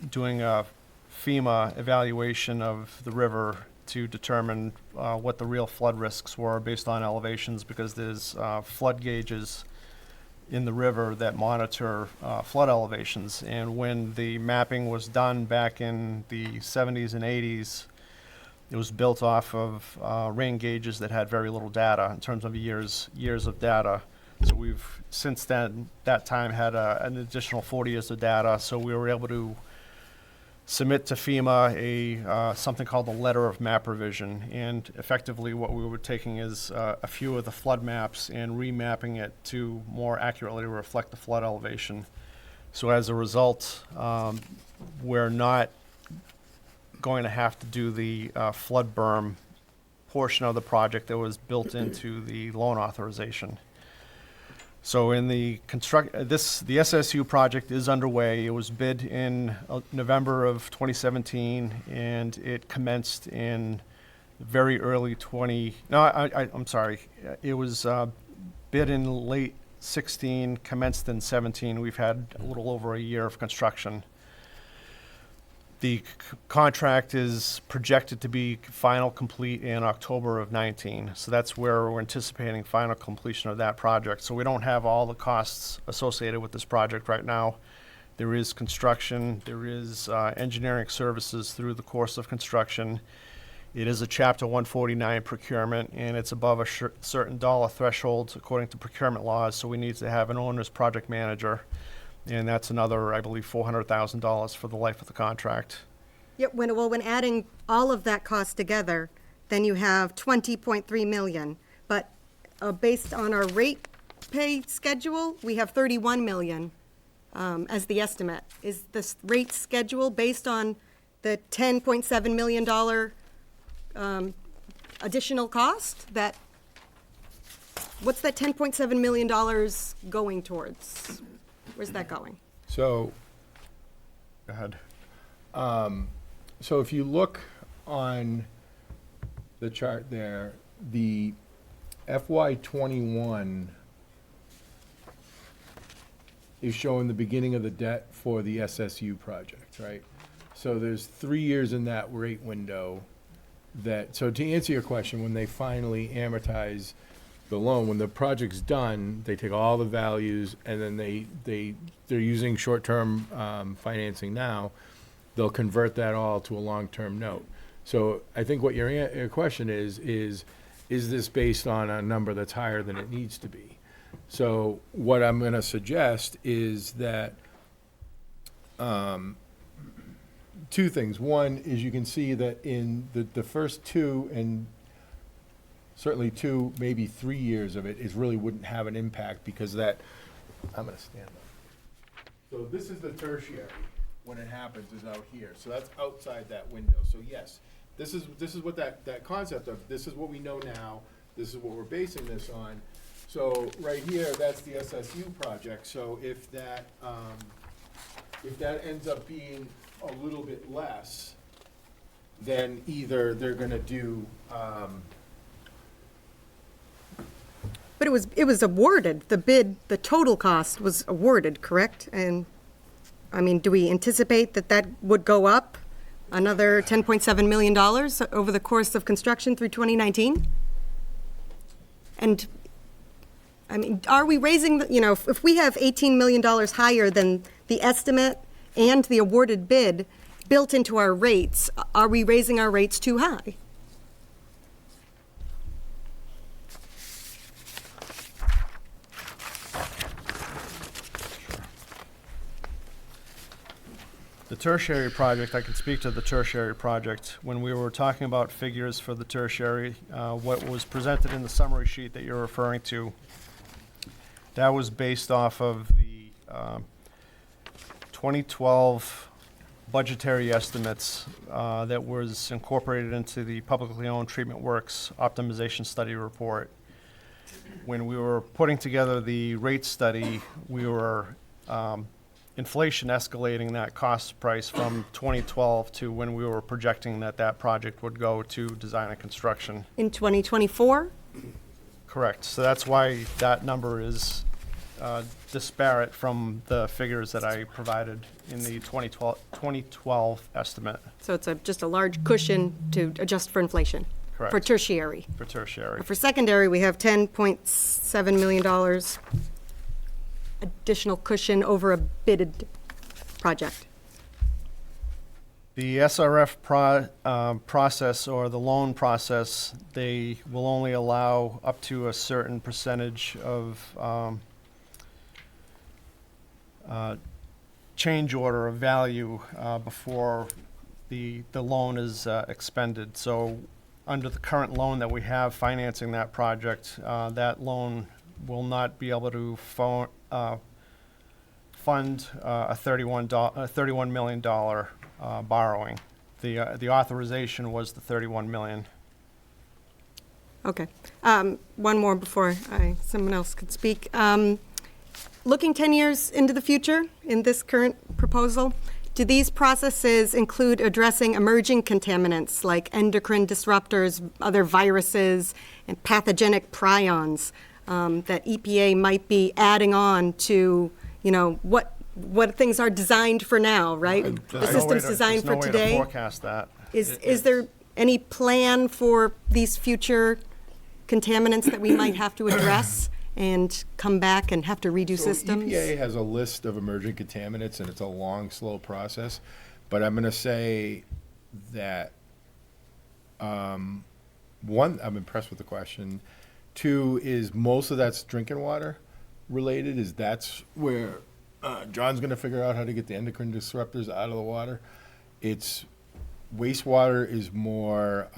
doing a FEMA evaluation of the river to determine what the real flood risks were based on elevations, because there's flood gauges in the river that monitor flood elevations. And when the mapping was done back in the 70s and 80s, it was built off of rain gauges that had very little data in terms of years of data. So we've since then, that time, had an additional 40 years of data. So we were able to submit to FEMA something called the letter of map revision. And effectively what we were taking is a few of the flood maps and remapping it to more accurately reflect the flood elevation. So as a result, we're not going to have to do the flood berm portion of the project that was built into the loan authorization. So in the the SSU project is underway. It was bid in November of 2017, and it commenced in very early I'm sorry. It was bid in late 16, commenced in 17. We've had a little over a year of construction. The contract is projected to be final complete in October of 19. So that's where we're anticipating final completion of that project. So we don't have all the costs associated with this project right now. There is construction, there is engineering services through the course of construction. It is a Chapter 149 procurement, and it's above a certain dollar threshold according to procurement laws. So we need to have an owner's project manager. And that's another, I believe, $400,000 for the life of the contract. Yeah, when adding all of that cost together, then you have $20.3 million. But based on our rate pay schedule, we have $31 million as the estimate. Is this rate schedule based on the $10.7 million additional cost? What's that $10.7 million going towards? Where's that going? So, Go ahead. so if you look on the chart there, the FY21 is showing the beginning of the debt for the SSU project, right? So there's 3 years in that rate window so to answer your question, when they finally amortize the loan, when the project's done, they take all the values and then they're using short-term financing now. They'll convert that all to a long-term note. So I think what your question is this based on a number that's higher than it needs to be? So what I'm going to suggest is that two things. One is you can see that in the first two and certainly 2, maybe 3 years of it really wouldn't have an impact because I'm going to stand up. So this is the tertiary when it happens is out here. So that's outside that window. So yes, this is what that concept of this is what we know now. This is what we're basing this on. So right here, that's the SSU project. So if that ends up being a little bit less, then either they're going to do But it was awarded, the bid, the total cost was awarded, correct? And, I mean, do we anticipate that that would go up another $10.7 million over the course of construction through 2019? And, I mean, are we raising, if we have $18 million higher than the estimate and the awarded bid built into our rates, are we raising our rates too high? The tertiary project, I can speak to the tertiary project. When we were talking about figures for the tertiary, what was presented in the summary sheet that you're referring to, that was based off of the 2012 budgetary estimates that was incorporated into the publicly owned treatment works optimization study report. When we were putting together the rate study, we were inflation escalating that cost price from 2012 to when we were projecting that that project would go to design and construction. In 2024? Correct. So that's why that number is disparate from the figures that I provided in the 2012 estimate So it's just a large cushion to adjust for inflation? Correct. For tertiary? for tertiary. For secondary, we have $10.7 million additional cushion over a bidded project. The SRF process or the loan process, they will only allow up to a certain percentage of change order of value before the loan is expended. So under the current loan that we have financing that project, that loan will not be able to fund a $31 million borrowing. The authorization was the 31 million. Okay. One more before someone else could speak. Looking 10 years into the future in this current proposal, do these processes include addressing emerging contaminants like endocrine disruptors, other viruses, and pathogenic prions that EPA might be adding on to, what things are designed for now, right? The system's designed for There's no way today. to forecast that. Is there any plan for these future contaminants that we might have to address and come back and have to redo systems? EPA has a list of emerging contaminants, and it's a long, slow process. But I'm going to say that, one, I'm impressed with the question. Two is most of that's drinking water related, is that's where John's going to figure out how to get the endocrine disruptors out of the water. It's wastewater is more,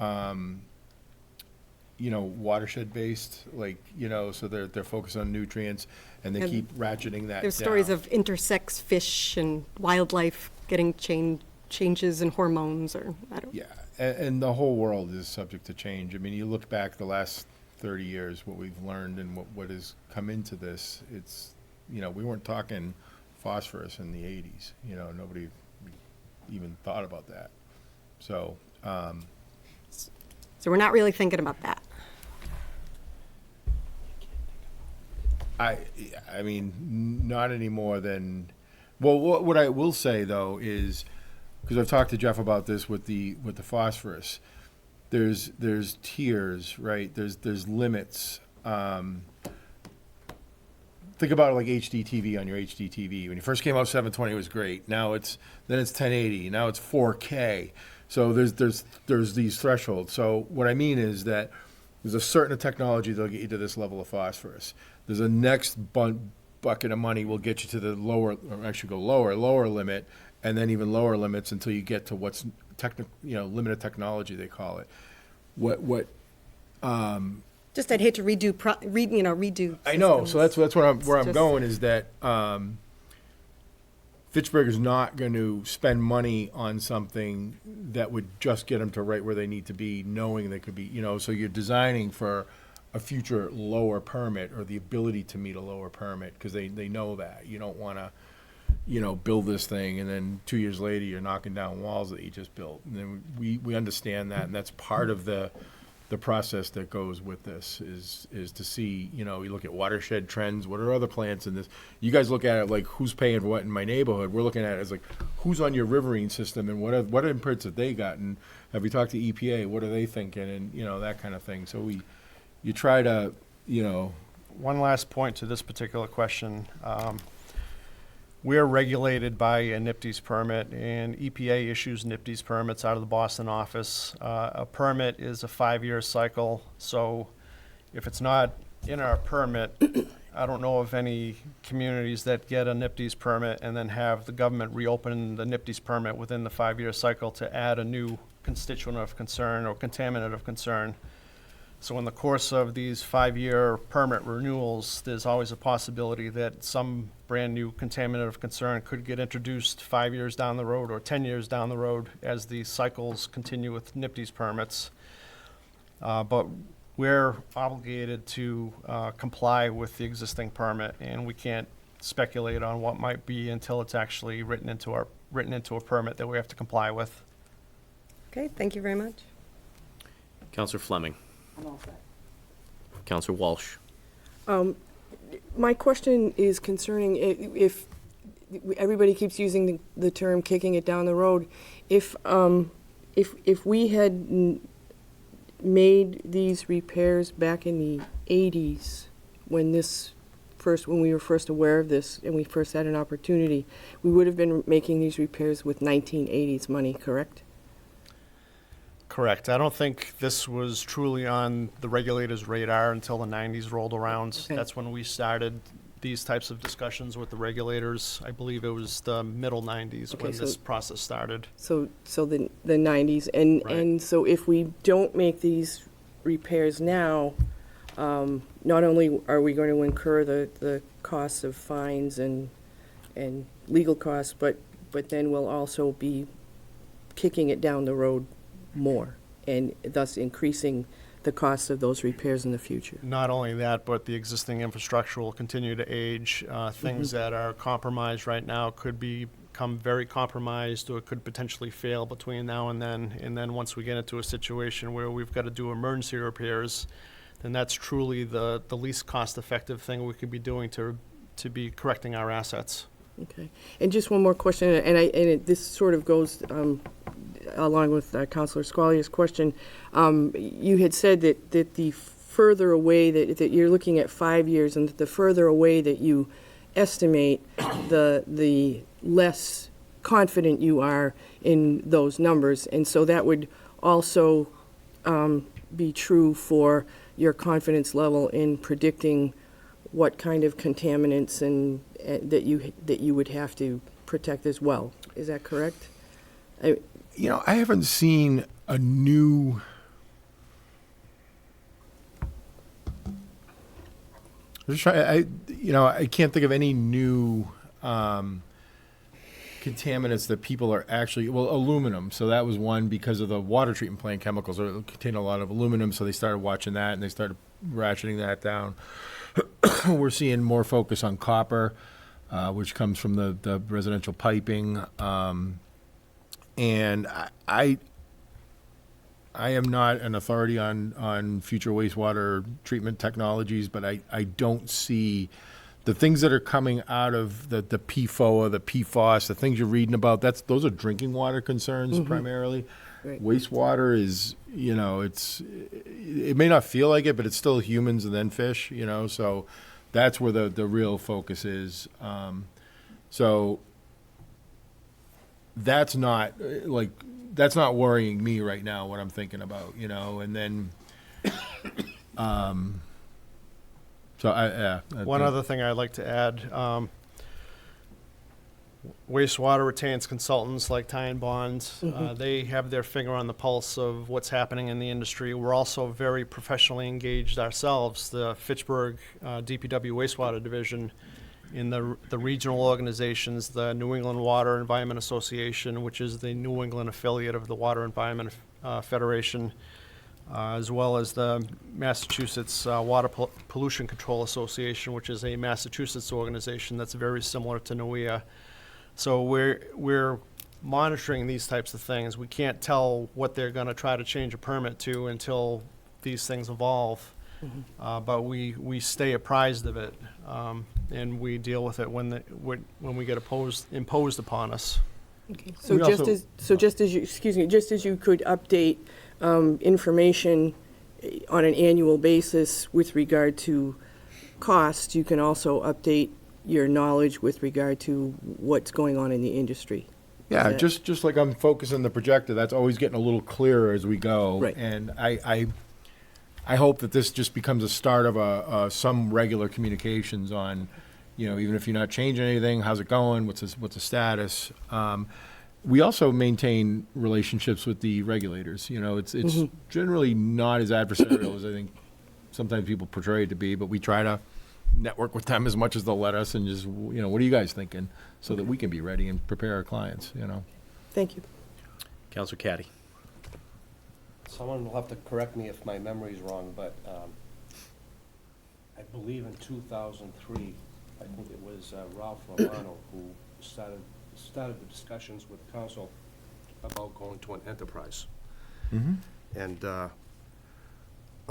watershed based, so they're focused on nutrients, and they And keep ratcheting that There's down. stories of intersex fish and wildlife getting changes in hormones, or I don't. Yeah, and the whole world is subject to change. I mean, you look back the last 30 years, what we've learned and what has come into this, it's, we weren't talking phosphorus in the 80s. Nobody even thought about that. So, So we're not really thinking about that. I mean, not any more than, well, what I will say though is, because I've talked to Jeff about this with the phosphorus, there's tiers, right? There's limits. Think about it like HDTV on your HDTV. When you first came out, 720 was great. Now it's 1080. Now it's 4K. So there's these thresholds. So what I mean is that there's a certain technology that'll get you to this level of phosphorus. There's a next bucket of money will get you to the lower, or actually go lower limit, and then even lower limits until you get to what's limited technology, they call it. Just I'd hate to redo. I know. So systems. that's where I'm Just- going is that Fitchburg is not going to spend money on something that would just get them to right where they need to be, knowing they could be, so you're designing for a future lower permit or the ability to meet a lower permit because they know that. You don't want to, build this thing and then 2 years later you're knocking down walls that you just built. And then we understand that, and that's part of the the process that goes with this is to see, you look at watershed trends, what are other plants in this? You guys look at it like who's paying for what in my neighborhood. We're looking at it as like who's on your riverine system and what inputs have they gotten? Have we talked to EPA? What are they thinking? And, that kind of thing. So you try to, One last point to this particular question. We're regulated by a NIPDES permit, and EPA issues NIPDES permits out of the Boston office. A permit is a 5-year cycle, so if it's not in our permit, I don't know of any communities that get a NIPDES permit and then have the government reopen the NIPDES permit within the 5-year cycle to add a new constituent of concern or contaminant of concern. So in the course of these 5-year permit renewals, there's always a possibility that some brand-new contaminant of concern could get introduced 5 years down the road or 10 years down the road as the cycles continue with NIPDES permits. But we're obligated to comply with the existing permit, and we can't speculate on what might be until it's actually written into a permit that we have to comply with. Okay, thank you very much. Counselor Fleming. Counselor Walsh. My question is concerning if everybody keeps using the term kicking it down the road. If we had made these repairs back in the 80s when we were first aware of this and we first had an opportunity, we would have been making these repairs with 1980s money, correct? Correct. I don't think this was truly on the regulator's radar until the 90s rolled around. Okay. That's when we started these types of discussions with the regulators. I believe it was the middle 90s Okay, when so- this process started. So the 90s, and Right. and so if we don't make these repairs now, not only are we going to incur the costs of fines and legal costs, but then we'll also be kicking it down the road more, and thus increasing the cost of those repairs in the future. Not only that, but the existing infrastructure will continue to age. Things that are compromised right now could become very compromised or could potentially fail between now and then. And then once we get into a situation where we've got to do emergency repairs, then that's truly the least cost-effective thing we could be doing to be correcting our assets. Okay. And just one more question, and this sort of goes along with Councilor Squalia's question. You had said that the further away that you're looking at 5 years, and that the further away that you estimate, the less confident you are in those numbers. And so that would also be true for your confidence level in predicting what kind of contaminants and that you would have to protect as well. Is that correct? I haven't seen a new. I can't think of any new contaminants that people are actually, aluminum. So that was one because of the water treatment plant chemicals contain a lot of aluminum. So they started watching that and they started ratcheting that down. We're seeing more focus on copper, which comes from the residential piping. And I am not an authority on future wastewater treatment technologies, but I don't see the things that are coming out of the PFOA, the PFOS, the things you're reading about. Those are drinking water concerns primarily. Right. Wastewater is, it may not feel like it, but it's still humans and then fish, so that's where the real focus is. So that's not worrying me right now, what I'm thinking about, and then, so One other thing I'd like to add, wastewater retains consultants like Ty and Bond. They have their finger on the pulse of what's happening in the industry. We're also very professionally engaged ourselves, the Fitchburg DPW wastewater division, in the regional organizations, the New England Water Environment Association, which is the New England affiliate of the Water Environment Federation, as well as the Massachusetts Water Pollution Control Association, which is a Massachusetts organization that's very similar to NOEA. So we're monitoring these types of things. We can't tell what they're going to try to change a permit to until these things evolve. But we stay apprised of it, and we deal with it when we get imposed upon us. So We just as you, excuse me, just as you could update information on an annual basis with regard to costs, you can also update your knowledge with regard to what's going on in the industry. Yeah, that- just like I'm focusing the projector, that's always getting a little clearer as we go. Right. And I hope that this just becomes a start of some regular communications on, even if you're not changing anything, how's it going? What's the status? We also maintain relationships with the regulators. It's generally not as adversarial as I think sometimes people portray it to be, but we try to network with them as much as they'll let us and just, what are you guys thinking? So that we can be ready and prepare our clients, Thank you. Counselor Caddy. Someone will have to correct me if my memory's wrong, but I believe in 2003, I think it was Ralph Romano who started the discussions with council about going to an enterprise. And a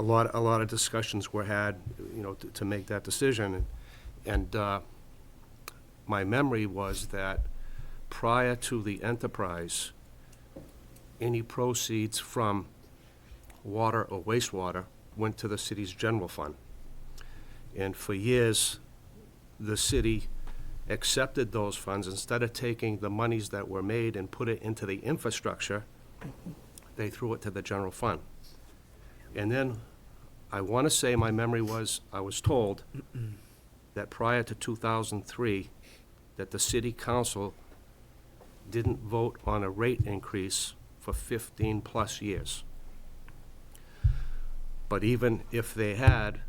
lot of discussions were had, to make that decision. And my memory was that prior to the enterprise, any proceeds from water or wastewater went to the city's general fund. And for years, the city accepted those funds. Instead of taking the monies that were made and put it into the infrastructure, they threw it to the general fund. And then, I want to say my memory was, I was told that prior to 2003, that the city council didn't vote on a rate increase for 15-plus years. But even if they had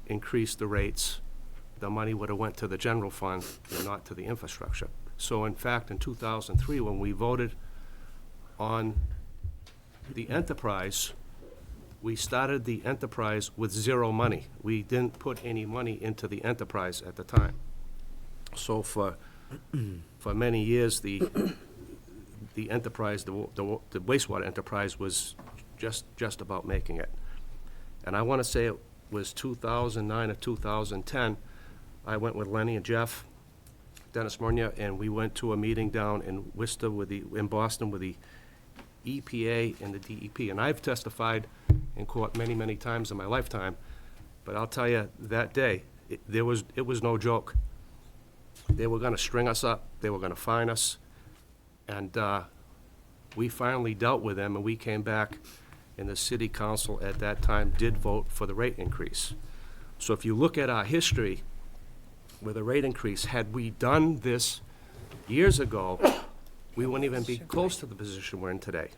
increased the rates, the money would have went to the general fund and not to the infrastructure. So in fact, in 2003, when we voted on the enterprise, we started the enterprise with zero money. We didn't put any money into the enterprise at the time. So for many years, the enterprise, the wastewater enterprise was just about making it. And I want to say it was 2009 or 2010, I went with Lenny and Jeff, Dennis Murnia, and we went to a meeting down in Worcester in Boston with the EPA and the DEP. And I've testified in court many, many times in my lifetime, but I'll tell you, that day, it was no joke. They were gonna string us up, they were gonna fine us, and we finally dealt with them, and we came back, and the city council at that time did vote for the rate increase. So if you look at our history with a rate increase, had we done this years ago, we wouldn't even be close to the position we're in today.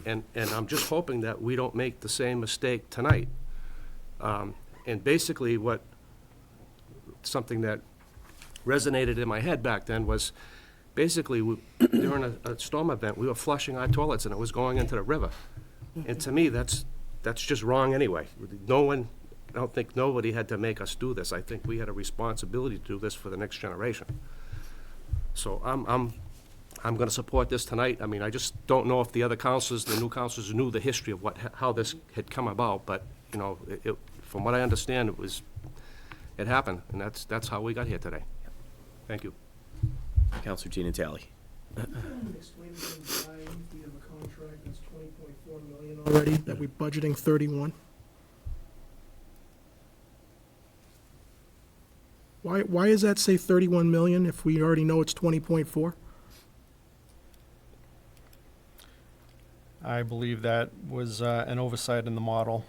And I'm just hoping that we don't make the same mistake tonight. And basically something that resonated in my head back then was, basically, during a storm event, we were flushing our toilets and it was going into the river. And to me, that's just wrong anyway. I don't think nobody had to make us do this. I think we had a responsibility to do this for the next generation. So I'm going to support this tonight. I mean, I just don't know if the other councilors, the new councilors, knew the history of how this had come about, but, from what I understand, it happened, and that's how we got here today. Thank you. Counselor Tina Talley. Explain again why we have a contract that's 20.4 million already, that we're budgeting 31. Why does that say 31 million if we already know it's 20.4? I believe that was an oversight in the model.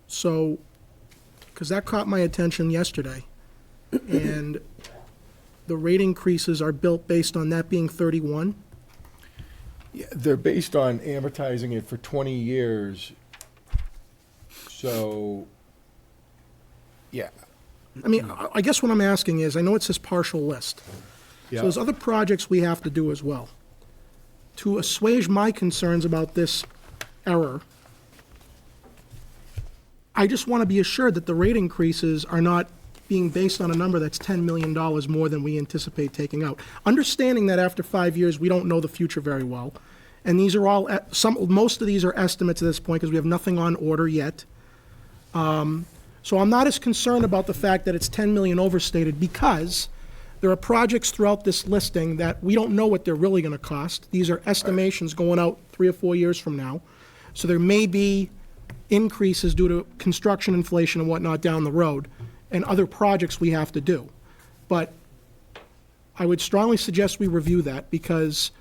So, because that caught my attention yesterday, and the rate increases are built based on that being 31. Yeah, they're based on amortizing it for 20 years. So, yeah. I mean, I guess what I'm asking is, I know it says partial list. So there's other projects we have to do as well. To assuage my concerns about this error, I just want to be assured that the rate increases are not being based on a number that's $10 million more than we anticipate taking out. Understanding that after 5 years, we don't know the future very well, And these are all, most of these are estimates at this point because we have nothing on order yet. So I'm not as concerned about the fact that it's 10 million overstated because there are projects throughout this listing that we don't know what they're really going to cost. These are estimations going out 3 or 4 years from now. So there may be increases due to construction inflation and whatnot down the road and other projects we have to do. But I would strongly suggest we review that because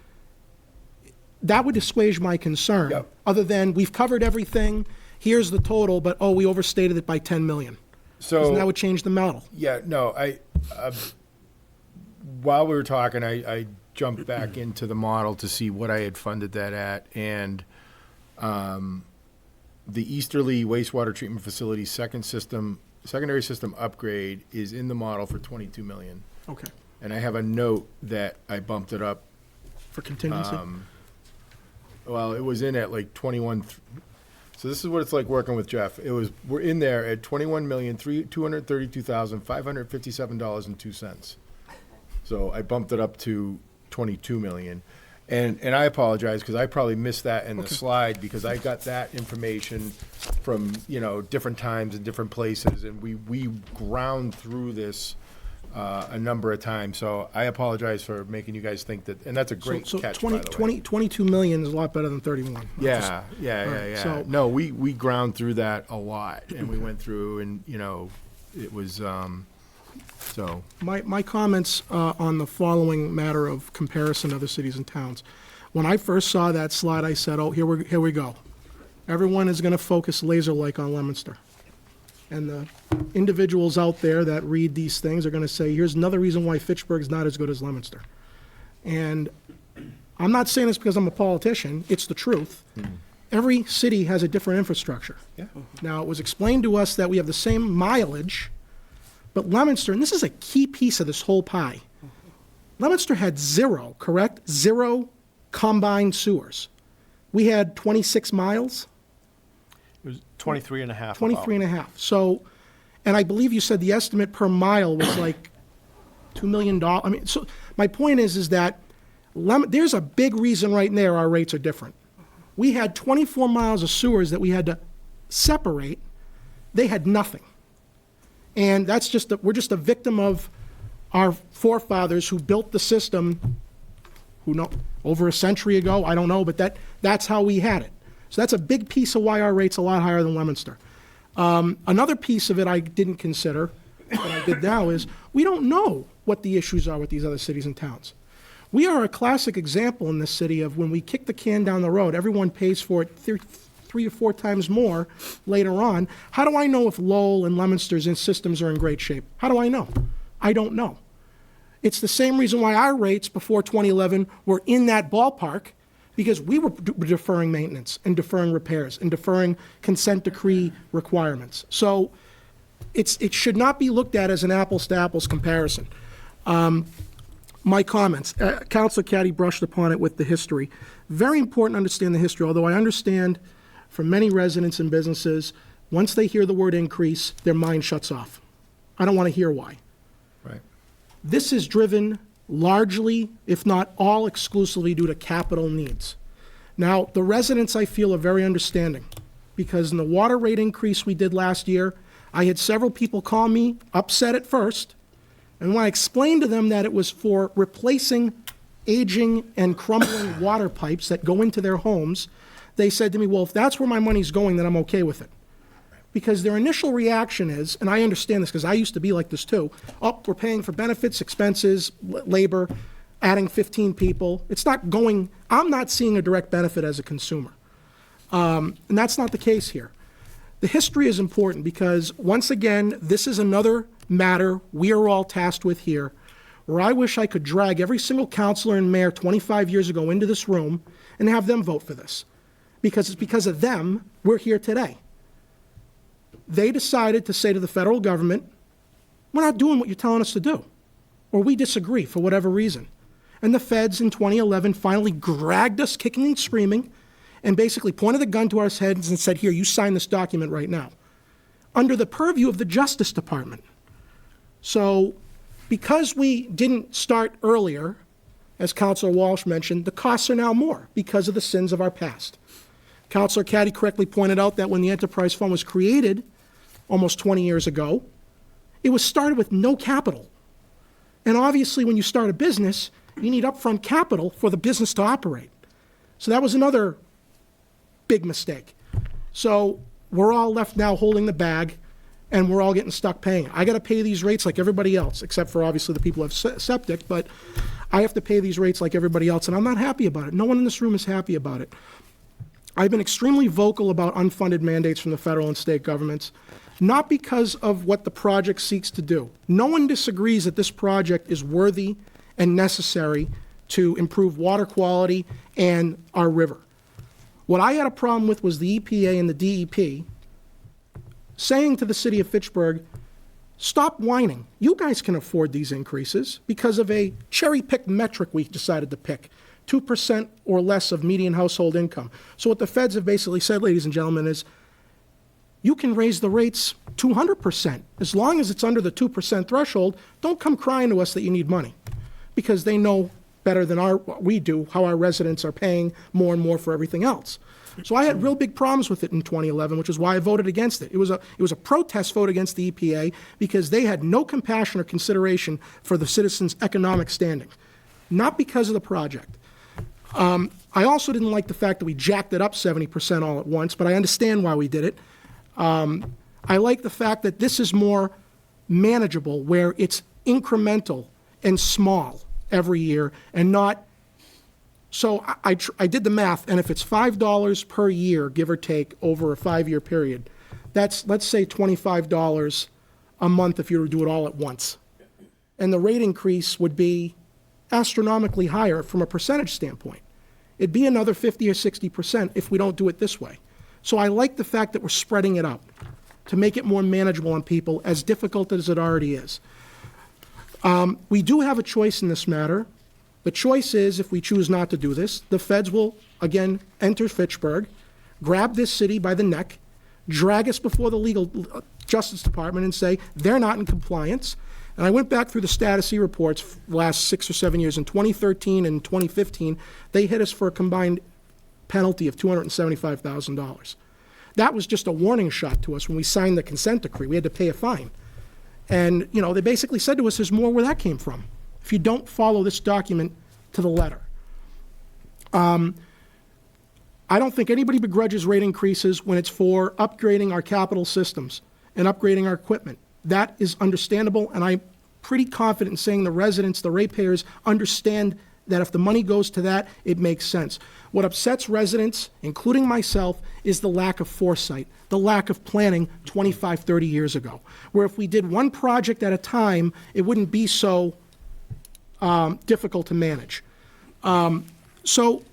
that would assuage my concern. Yep. Other than we've covered everything, here's the total, but oh, we overstated it by 10 million. So That would change the model. yeah, no, while we were talking, I jumped back into the model to see what I had funded that at, and the Easterly wastewater treatment facility secondary system upgrade is in the model for 22 million. Okay. And I have a note that I bumped it up. For contingency? Well, it was in at like 21. So this is what it's like working with Jeff. We're in there at $21,232,557.02. So I bumped it up to 22 million. And I apologize because I probably missed that in the slide because I got that information from, different times and different places. And we ground through this a number of times. So I apologize for making you guys think that, and that's a great So catch, 20 by the way. 22 million is a lot better than 31. Yeah. so- No, we ground through that a lot, and we went through, and it was so. My comments on the following matter of comparison to other cities and towns. When I first saw that slide, I said, oh, here we go. Everyone is going to focus laser-like on Leominster. And the individuals out there that read these things are going to say, here's another reason why Fitchburg's not as good as Leominster. And I'm not saying this because I'm a politician, it's the truth. Every city has a different infrastructure. Yeah. Now, it was explained to us that we have the same mileage, but Leominster, and this is a key piece of this whole pie, Leominster had zero, correct? Zero combined sewers. We had 26 miles. It was 23 and a half. 23 and a half. So, and I believe you said the estimate per mile was like $2 million. I mean, so my point is that there's a big reason right there our rates are different. We had 24 miles of sewers that we had to separate. They had nothing. And that's just, we're just a victim of our forefathers who built the system, over a century ago, I don't know, but that's how we had it. So that's a big piece of why our rate's a lot higher than Leominster. Another piece of it I didn't consider, but I did now, is we don't know what the issues are with these other cities and towns. We are a classic example in this city of when we kick the can down the road, everyone pays for it 3 or 4 times more later on. How do I know if Lowell and Leominster's systems are in great shape? How do I know? I don't know. It's the same reason why our rates before 2011 were in that ballpark, because we were deferring maintenance and deferring repairs and deferring consent decree requirements. So it should not be looked at as an apples-to-apples comparison. My comments, Councilor Caddy brushed upon it with the history. Very important to understand the history, although I understand for many residents and businesses, once they hear the word increase, their mind shuts off. I don't want to hear why. Right. This is driven largely, if not all exclusively, due to capital needs. Now, the residents, I feel, are very understanding, because in the water rate increase we did last year, I had several people call me, upset at first, and when I explained to them that it was for replacing aging and crumbling water pipes that go into their homes, they said to me, well, if that's where my money's going, then I'm okay with it. Because their initial reaction is, and I understand this because I used to be like this too, we're paying for benefits, expenses, labor, adding 15 people. It's not going, I'm not seeing a direct benefit as a consumer. And that's not the case here. The history is important because, once again, this is another matter we are all tasked with here, where I wish I could drag every single councilor and mayor 25 years ago into this room and have them vote for this. Because it's because of them we're here today. They decided to say to the federal government, we're not doing what you're telling us to do, or we disagree for whatever reason. And the feds in 2011 finally dragged us kicking and screaming and basically pointed the gun to our heads and said, here, you sign this document right now, under the purview of the Justice Department. So because we didn't start earlier as Counselor Walsh mentioned, the costs are now more because of the sins of our past. Counselor Caddy correctly pointed out that when the enterprise fund was created almost 20 years ago, it was started with no capital. And obviously, when you start a business, you need upfront capital for the business to operate. So that was another big mistake. So we're all left now holding the bag, and we're all getting stuck paying. I got to pay these rates like everybody else, except for obviously the people who have septic, but I have to pay these rates like everybody else, and I'm not happy about it. No one in this room is happy about it. I've been extremely vocal about unfunded mandates from the federal and state governments, not because of what the project seeks to do. No one disagrees that this project is worthy and necessary to improve water quality and our river. What I had a problem with was the EPA and the DEP saying to the city of Fitchburg, stop whining. You guys can afford these increases because of a cherry-picked metric we decided to pick, 2% or less of median household income. So what the feds have basically said, ladies and gentlemen, is you can raise the rates 200%. As long as it's under the 2% threshold, don't come crying to us that you need money, because they know better than we do how our residents are paying more and more for everything else. So I had real big problems with it in 2011, which is why I voted against it. It was a protest vote against the EPA because they had no compassion or consideration for the citizens' economic standing, not because of the project. I also didn't like the fact that we jacked it up 70% all at once, but I understand why we did it. I like the fact that this is more manageable, where it's incremental and small every year and not. So I did the math, and if it's $5 per year, give or take, over a 5-year period, that's, let's say, $25 a month if you were to do it all at once. And the rate increase would be astronomically higher from a percentage standpoint. It'd be another 50 or 60% if we don't do it this way. So I like the fact that we're spreading it out to make it more manageable on people, as difficult as it already is. We do have a choice in this matter. The choice is, if we choose not to do this, the feds will, again, enter Fitchburg, grab this city by the neck, drag us before the legal Justice Department and say they're not in compliance. And I went back through the Status reports the last 6 or 7 years. In 2013 and 2015, they hit us for a combined penalty of $275,000. That was just a warning shot to us when we signed the consent decree. We had to pay a fine. And, they basically said to us, there's more where that came from if you don't follow this document to the letter. I don't think anybody begrudges rate increases when it's for upgrading our capital systems and upgrading our equipment. That is understandable, and I'm pretty confident in saying the residents, the ratepayers, understand that if the money goes to that, it makes sense. What upsets residents, including myself, is the lack of foresight, the lack of planning 25, 30 years ago, where if we did one project at a time, it wouldn't be so difficult to manage. So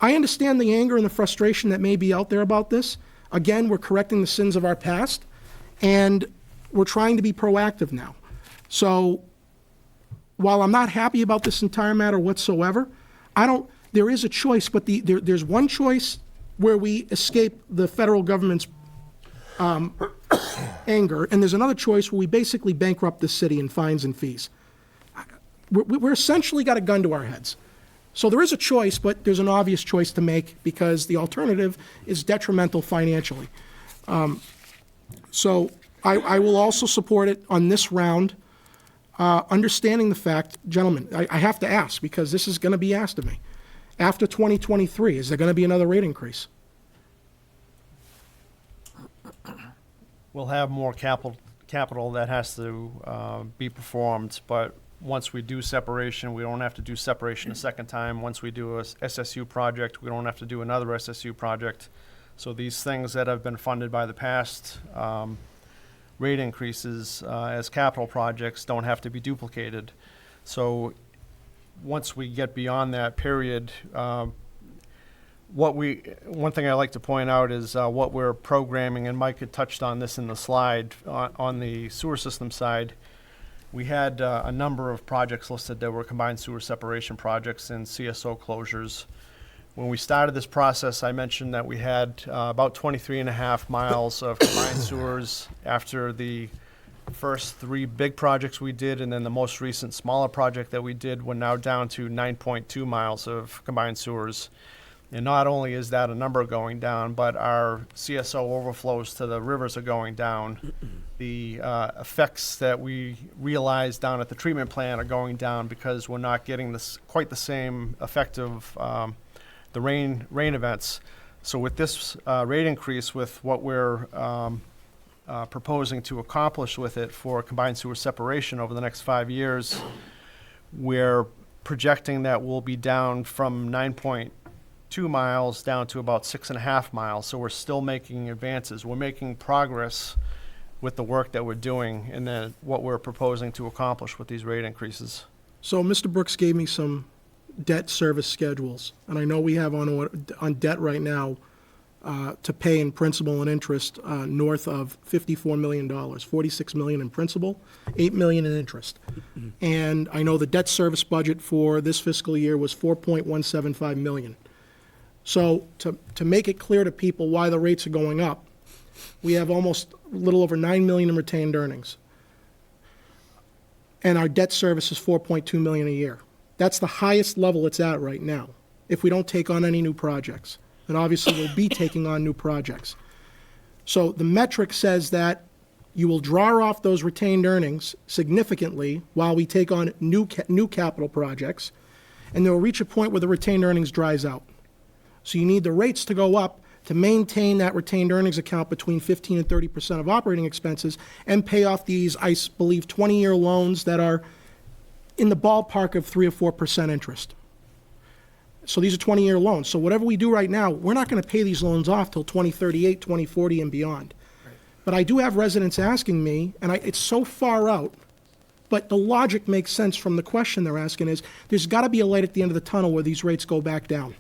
I understand the anger and the frustration that may be out there about this. Again, we're correcting the sins of our past, and we're trying to be proactive now. So while I'm not happy about this entire matter whatsoever, there is a choice, but there's one choice where we escape the federal government's anger, and there's another choice where we basically bankrupt the city in fines and fees. We're essentially got a gun to our heads. So there is a choice, but there's an obvious choice to make because the alternative is detrimental financially. So I will also support it on this round, understanding the fact, gentlemen, I have to ask because this is going to be asked of me. After 2023, is there going to be another rate increase? We'll have more capital that has to be performed, but once we do separation, we don't have to do separation a second time. Once we do a SSU project, we don't have to do another SSU project. So these things that have been funded by the past rate increases as capital projects don't have to be duplicated. So once we get beyond that period, one thing I like to point out is what we're programming, and Mike had touched on this in the slide on the sewer system side. We had a number of projects listed that were combined sewer separation projects and CSO closures. When we started this process, I mentioned that we had about 23.5 miles of combined sewers after the first 3 big projects we did, and then the most recent smaller project that we did, we're now down to 9.2 miles of combined sewers. And not only is that a number going down, but our CSO overflows to the rivers are going down. The effects that we realize down at the treatment plant are going down because we're not getting this quite the same effect of the rain events. So with this rate increase, with what we're proposing to accomplish with it for combined sewer separation over the next 5 years, we're projecting that we'll be down from 9.2 miles down to about 6.5 miles. So we're still making advances. We're making progress with the work that we're doing and then what we're proposing to accomplish with these rate increases. So Mr. Brooks gave me some debt service schedules, and I know we have on debt right now to pay in principal and interest north of $54 million, $46 million in principal, $8 million in interest. And I know the debt service budget for this fiscal year was $4.175 million. So to make it clear to people why the rates are going up, we have almost a little over $9 million in retained earnings. And our debt service is $4.2 million a year. That's the highest level it's at right now, if we don't take on any new projects. And obviously, we'll be taking on new projects. So the metric says that you will draw off those retained earnings significantly while we take on new capital projects, and they'll reach a point where the retained earnings dries out. So you need the rates to go up to maintain that retained earnings account between 15 and 30% of operating expenses and pay off these, I believe, 20-year loans that are in the ballpark of 3 or 4% interest. So these are 20-year loans. So whatever we do right now, we're not going to pay these loans off till 2038, 2040, and beyond. Right. But I do have residents asking me, and it's so far out, but the logic makes sense from the question they're asking is, there's got to be a light at the end of the tunnel where these rates go back down.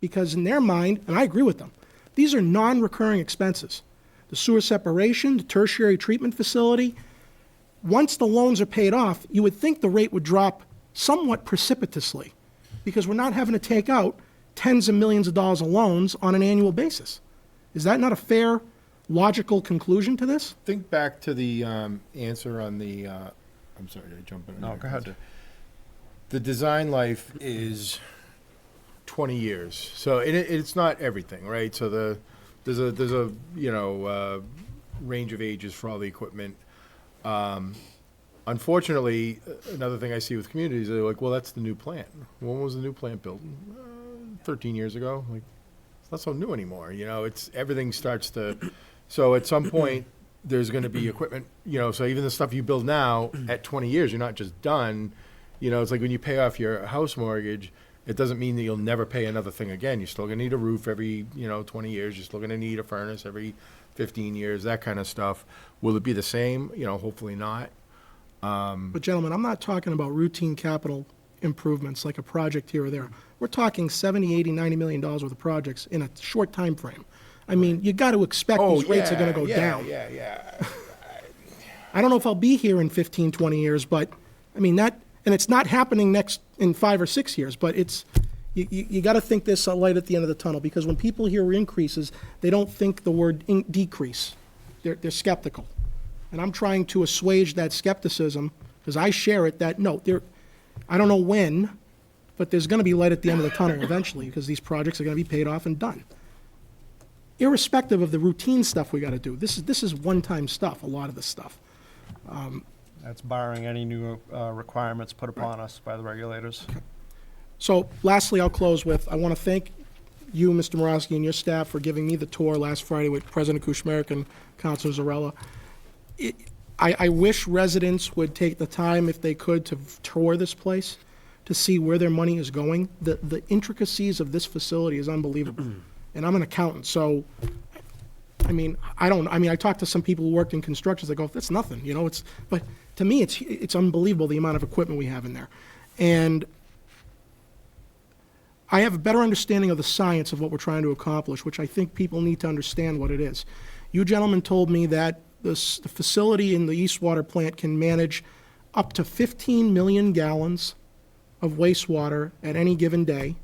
Because in their mind, and I agree with them, these are non-recurring expenses. The sewer separation, the tertiary treatment facility, once the loans are paid off, you would think the rate would drop somewhat precipitously because we're not having to take out tens of millions of dollars of loans on an annual basis. Is that not a fair, logical conclusion to this? Think back to the answer on the, I'm sorry, did I jump in? No, go ahead. The design life is 20 years. So it's not everything, right? So there's a range of ages for all the equipment. Unfortunately, another thing I see with communities, they're like, well, that's the new plant. When was the new plant built? 13 years ago. Like, it's not so new anymore. Everything starts to, so at some point, there's going to be equipment, so even the stuff you build now, at 20 years, you're not just done. It's like when you pay off your house mortgage, it doesn't mean that you'll never pay another thing again. You're still going to need a roof every, 20 years. You're still going to need a furnace every 15 years, that kind of stuff. Will it be the same? Hopefully not. But gentlemen, I'm not talking about routine capital improvements like a project here or there. We're talking $70, $80, $90 million worth of projects in a short time frame. I mean, you got to expect these rates are going to go down. Yeah. I don't know if I'll be here in 15, 20 years, but I mean that, and it's not happening in 5 or 6 years, but it's, you got to think there's a light at the end of the tunnel, because when people hear increases, they don't think the word decrease. They're skeptical. And I'm trying to assuage that skepticism, because I share it, that no, I don't know when, but there's going to be light at the end of the tunnel eventually, because these projects are going to be paid off and done. Irrespective of the routine stuff we got to do. This is one-time stuff, a lot of this stuff. That's barring any new requirements put upon us by the regulators. So lastly, I'll close with, I want to thank you, Mr. Morosky, and your staff for giving me the tour last Friday with President Kuchmarek and Councilor Zarella. I wish residents would take the time, if they could, to tour this place, to see where their money is going. The intricacies of this facility is unbelievable. And I'm an accountant, so, I talked to some people who worked in construction, they go, that's nothing, but to me, it's unbelievable the amount of equipment we have in there. And I have a better understanding of the science of what we're trying to accomplish, which I think people need to understand what it is. You gentlemen told me that the facility in the East Water plant can manage up to 15 million gallons of wastewater at any given day.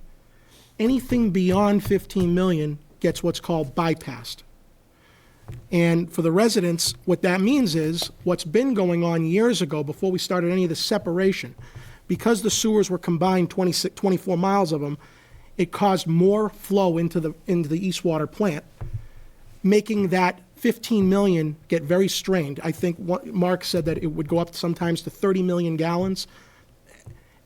Anything beyond 15 million gets what's called bypassed. And for the residents, what that means is, what's been going on years ago, before we started any of the separation, because the sewers were combined, 24 miles of them, it caused more flow into the East Water plant, making that 15 million get very strained. I think Mark said that it would go up sometimes to 30 million gallons.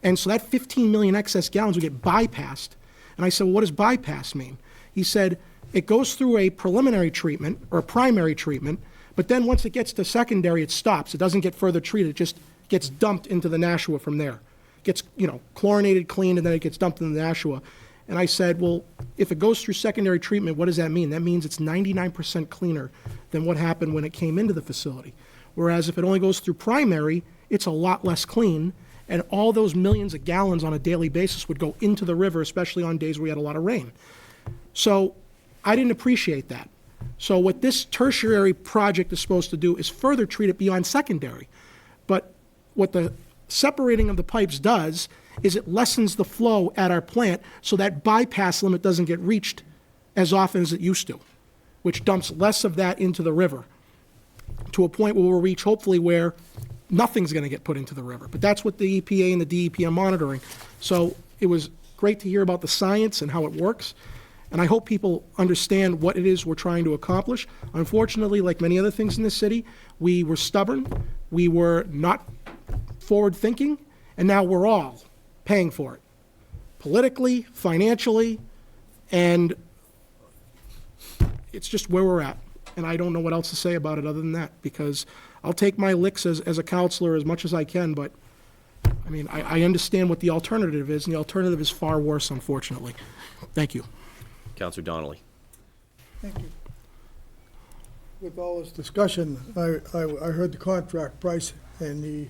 And so that 15 million excess gallons would get bypassed. And I said, well, what does bypass mean? He said, it goes through a preliminary treatment or a primary treatment, but then once it gets to secondary, it stops. It doesn't get further treated. It just gets dumped into the Nashua from there. Gets, chlorinated, cleaned, and then it gets dumped into the Nashua. And I said, well, if it goes through secondary treatment, what does that mean? That means it's 99% cleaner than what happened when it came into the facility. Whereas if it only goes through primary, it's a lot less clean, and all those millions of gallons on a daily basis would go into the river, especially on days where we had a lot of rain. So I didn't appreciate that. So what this tertiary project is supposed to do is further treat it beyond secondary. But what the separating of the pipes does is it lessens the flow at our plant so that bypass limit doesn't get reached as often as it used to, which dumps less of that into the river to a point where we'll reach hopefully where nothing's going to get put into the river. But that's what the EPA and the DEP are monitoring. So it was great to hear about the science and how it works. And I hope people understand what it is we're trying to accomplish. Unfortunately, like many other things in this city, we were stubborn, we were not forward-thinking, and now we're all paying for it, politically, financially, and it's just where we're at. And I don't know what else to say about it other than that, because I'll take my licks as a counselor as much as I can, but, I mean, I understand what the alternative is, and the alternative is far worse, unfortunately. Thank you. Counselor Donnelly. Thank you. With all this discussion, I heard the contract price and the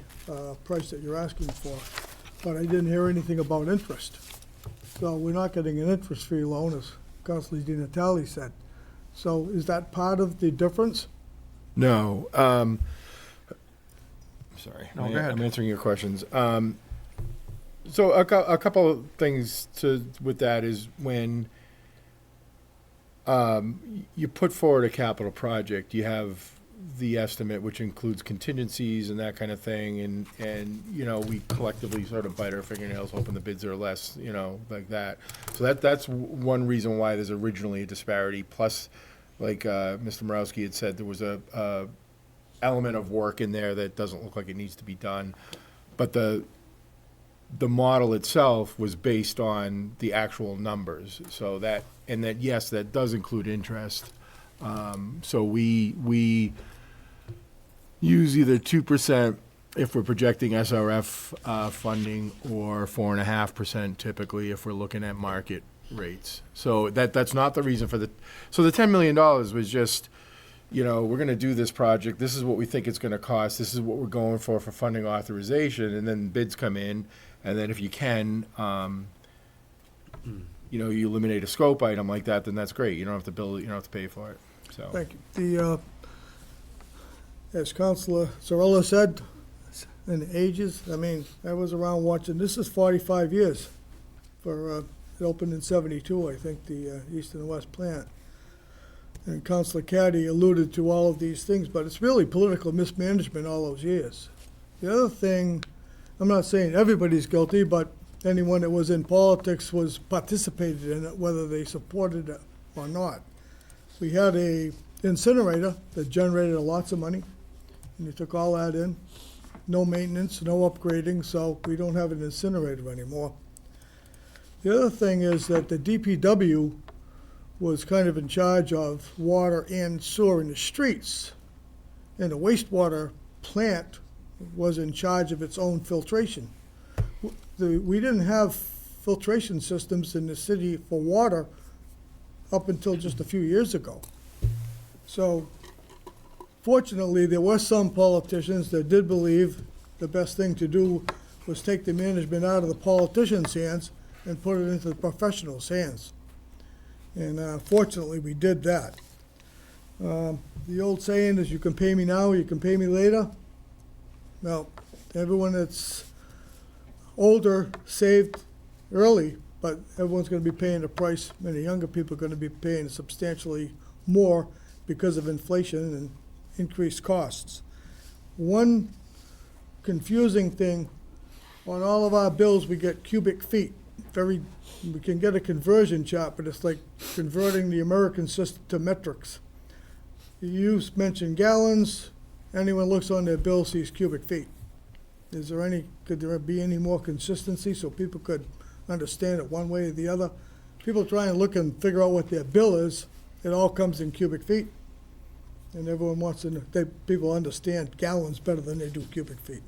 price that you're asking for, but I didn't hear anything about interest. So we're not getting an interest-free loan, as Councilor Di Natale said. So is that part of the difference? No. Sorry, No, go ahead. I'm answering your questions. So a couple of things with that is when you put forward a capital project, you have the estimate, which includes contingencies and that kind of thing, and we collectively sort of bite our fingernails hoping the bids are less, like that. So that's one reason why there's originally a disparity. Plus, like Mr. Morowski had said, there was a element of work in there that doesn't look like it needs to be done, but the model itself was based on the actual numbers. So yes, that does include interest. So we use either 2% if we're projecting SRF funding, or 4.5% typically if we're looking at market rates. So that's not the reason for so the $10 million was just, we're going to do this project. This is what we think it's going to cost. This is what we're going for funding authorization, and then bids come in, and then if you can, you eliminate a scope item like that, then that's great. You don't have to build it. You don't have to pay for it. So. Thank you. As Councilor Zarella said, in the ages, I mean, I was around watching, this is 45 years for, it opened in 72, I think, the East and West plant. And Councilor Caddy alluded to all of these things, but it's really political mismanagement all those years. The other thing, I'm not saying everybody's guilty, but anyone that was in politics was participated in it, whether they supported it or not. We had a incinerator that generated lots of money, and you took all that in. No maintenance, no upgrading, so we don't have an incinerator anymore. The other thing is that the DPW was kind of in charge of water and sewer in the streets, and the wastewater plant was in charge of its own filtration. We didn't have filtration systems in the city for water up until just a few years ago. So fortunately, there were some politicians that did believe the best thing to do was take the management out of the politicians' hands and put it into the professionals' hands. And fortunately, we did that. The old saying is, you can pay me now, you can pay me later. Well, everyone that's older saved early, but everyone's going to be paying the price, and the younger people are going to be paying substantially more because of inflation and increased costs. One confusing thing, on all of our bills, we get cubic feet. We can get a conversion chart, but it's like converting the American system to metrics. You mentioned gallons, anyone looks on their bill sees cubic feet. Could there be any more consistency so people could understand it one way or the other? People try and look and figure out what their bill is, it all comes in cubic feet. And everyone wants to know, people understand gallons better than they do cubic feet.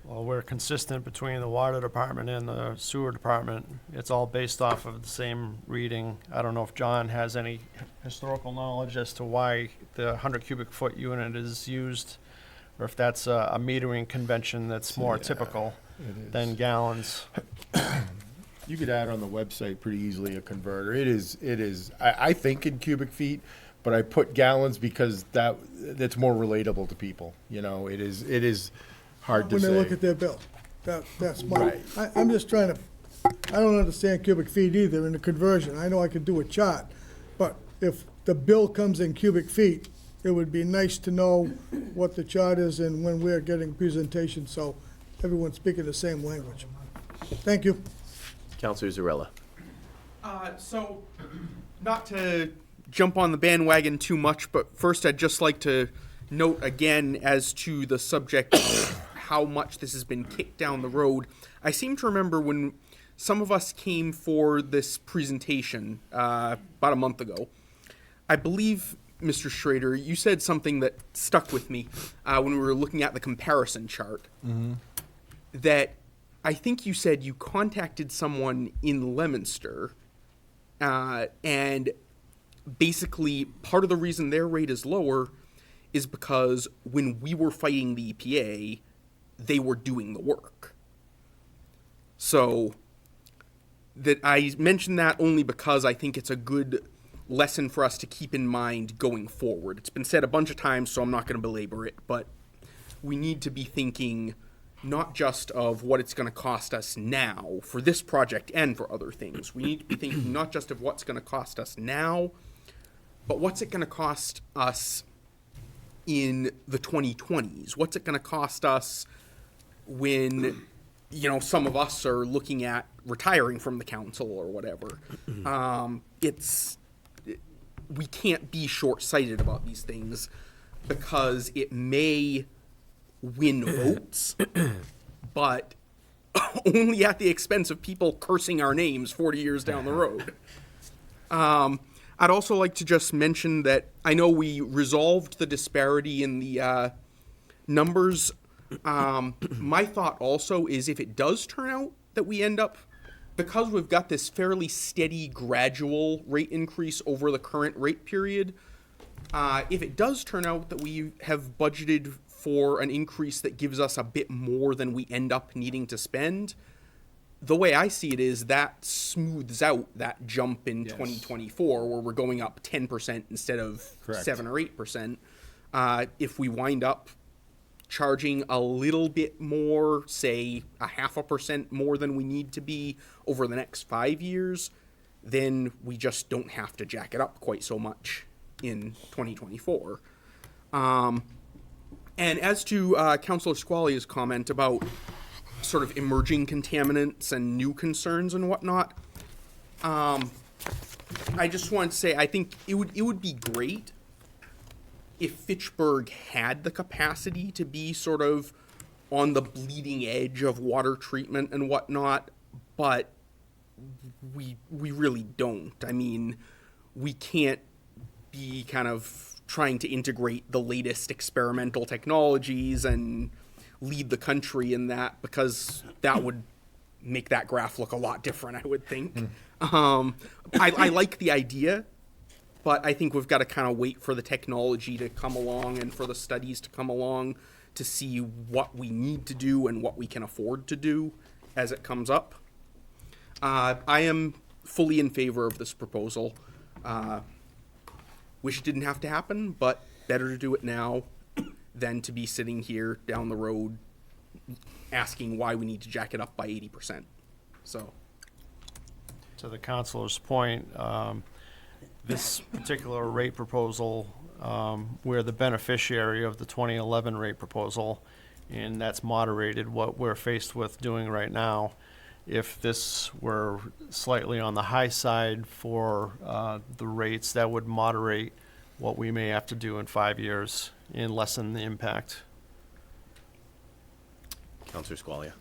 Well, we're consistent between the water department and the sewer department. It's all based off of the same reading. I don't know if John has any historical knowledge as to why the 100 cubic foot unit is used, or if that's a metering convention that's more typical than gallons. You could add on the website pretty easily a converter. It is, I think in cubic feet, but I put gallons because that's more relatable to people. You know, it is hard to say. When they look at their bill. That's my, Right. I'm just trying to, I don't understand cubic feet either in the conversion. I know I could do a chart, but if the bill comes in cubic feet, it would be nice to know what the chart is and when we're getting presentation, so everyone's speaking the same language. Thank you. Counselor Zarella. So, not to jump on the bandwagon too much, but first I'd just like to note again as to the subject of how much this has been kicked down the road. I seem to remember when some of us came for this presentation about a month ago, I believe, Mr. Schrader, you said something that stuck with me when we were looking at the comparison chart. That I think you said you contacted someone in Leominster, and basically part of the reason their rate is lower is because when we were fighting the EPA, they were doing the work. So that I mention that only because I think it's a good lesson for us to keep in mind going forward. It's been said a bunch of times, so I'm not going to belabor it, but we need to be thinking not just of what it's going to cost us now for this project and for other things. We need to be thinking not just of what's going to cost us now, but what's it going to cost us in the 2020s? What's it going to cost us when, some of us are looking at retiring from the council or whatever? We can't be short-sighted about these things because it may win votes, but only at the expense of people cursing our names 40 years down the road. I'd also like to just mention that I know we resolved the disparity in the numbers. My thought also is if it does turn out that we end up, because we've got this fairly steady, gradual rate increase over the current rate period, if it does turn out that we have budgeted for an increase that gives us a bit more than we end up needing to spend, the way I see it is that smooths out that jump in 2024 where we're going up 10% instead of 7 or 8%. If we wind up charging a little bit more, say 0.5% more than we need to be over the next 5 years, then we just don't have to jack it up quite so much in 2024. And as to Councillor Squalia's comment about sort of emerging contaminants and new concerns and whatnot, I just want to say I think it would be great if Fitchburg had the capacity to be sort of on the bleeding edge of water treatment and whatnot, but we really don't. I mean, we can't be kind of trying to integrate the latest experimental technologies and lead the country in that, because that would make that graph look a lot different, I would think. I like the idea, but I think we've got to kind of wait for the technology to come along and for the studies to come along to see what we need to do and what we can afford to do as it comes up. I am fully in favor of this proposal. Wish it didn't have to happen, but better to do it now than to be sitting here down the road asking why we need to jack it up by 80%. So, To the councilor's point, this particular rate proposal, we're the beneficiary of the 2011 rate proposal, and that's moderated what we're faced with doing right now. If this were slightly on the high side for the rates, that would moderate what we may have to do in 5 years and lessen the impact. Counselor Squalia.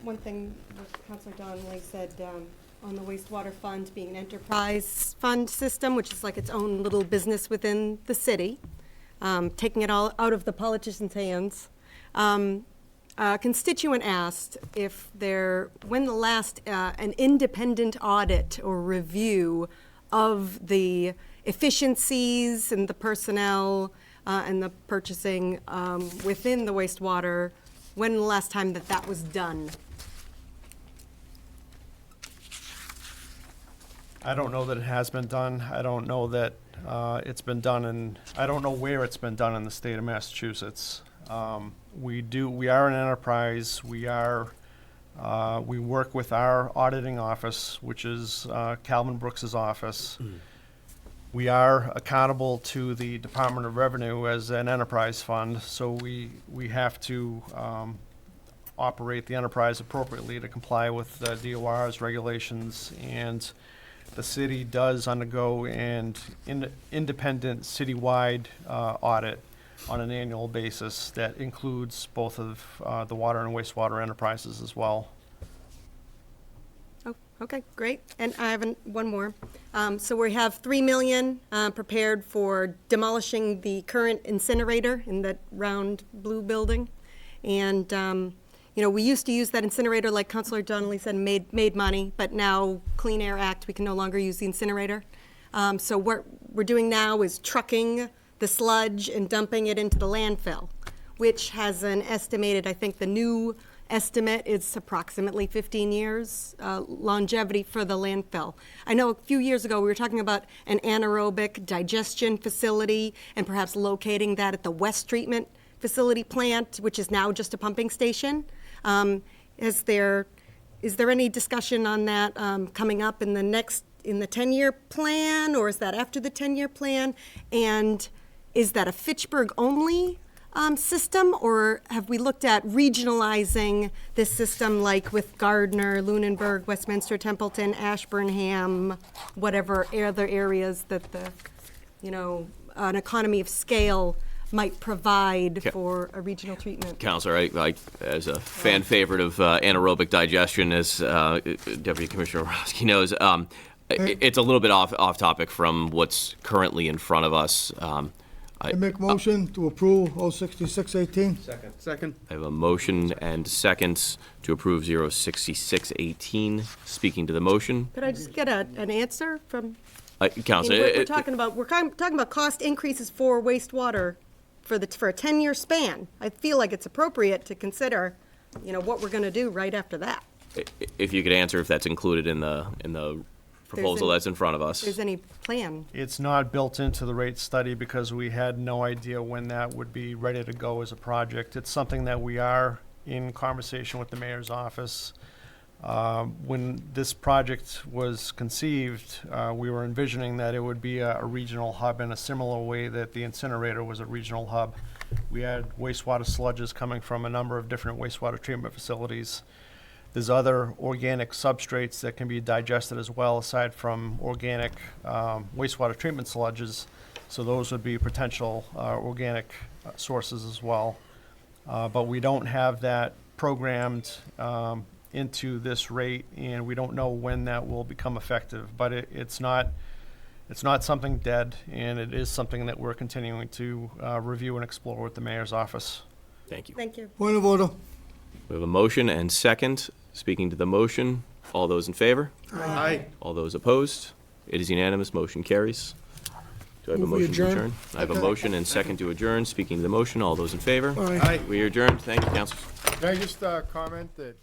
One thing what Councilor Donnelly said on the wastewater fund being an enterprise fund system, which is like its own little business within the city, taking it all out of the politicians' hands. A constituent asked if when the last an independent audit or review of the efficiencies and the personnel and the purchasing within the wastewater, when the last time that was done? I don't know that it has been done. I don't know that it's been done, and I don't know where it's been done in the state of Massachusetts. We are an enterprise. We work with our auditing office, which is Calvin Brooks's office. We are accountable to the Department of Revenue as an enterprise fund, so we have to operate the enterprise appropriately to comply with the DOR's regulations, and the city does undergo an independent citywide audit on an annual basis that includes both of the water and wastewater enterprises as well. Oh, okay, great. And I have one more. So we have 3 million prepared for demolishing the current incinerator in that round blue building. And, we used to use that incinerator, like Councilor Donnelly said, made money, but now Clean Air Act, we can no longer use the incinerator. So what we're doing now is trucking the sludge and dumping it into the landfill, which has an estimated, I think the new estimate is approximately 15 years longevity for the landfill. I know a few years ago we were talking about an anaerobic digestion facility and perhaps locating that at the West Treatment Facility plant, which is now just a pumping station. Is there any discussion on that coming up in the 10-year plan, or is that after the 10-year plan? And is that a Fitchburg only system, or have we looked at regionalizing this system like with Gardner, Lunenburg, Westminster, Templeton, Ashburnham, whatever other areas that an economy of scale might provide for a regional treatment? Counselor, I as a fan favorite of anaerobic digestion, as Deputy Commissioner Orozki knows, it's a little bit off topic from what's currently in front of us. I make motion to approve 06618. Second. I have a motion and seconds to approve 06618. Speaking to the motion, Could I just get an answer from? Counselor, We're talking about cost increases for wastewater for a 10-year span. I feel like it's appropriate to consider, what we're going to do right after that. if you could answer if that's included in the proposal that's in front of us. If there's any plan. It's not built into the rate study because we had no idea when that would be ready to go as a project. It's something that we are in conversation with the mayor's office. When this project was conceived, we were envisioning that it would be a regional hub in a similar way that the incinerator was a regional hub. We had wastewater sludges coming from a number of different wastewater treatment facilities. There's other organic substrates that can be digested as well, aside from organic wastewater treatment sludges. So those would be potential organic sources as well. But we don't have that programmed into this rate, and we don't know when that will become effective. But it's not something dead, and it is something that we're continuing to review and explore with the mayor's office. Thank you. Thank you. Point of order. We have a motion and second. Speaking to the motion, all those in favor? Aye. All those opposed? It is unanimous. Motion carries. Do I have a Move we motion to adjourn. adjourn? I have a motion and second to adjourn. Speaking to the motion, all those in favor? Aye. Aye. We are adjourned. Thank you, councilors. Can I just comment that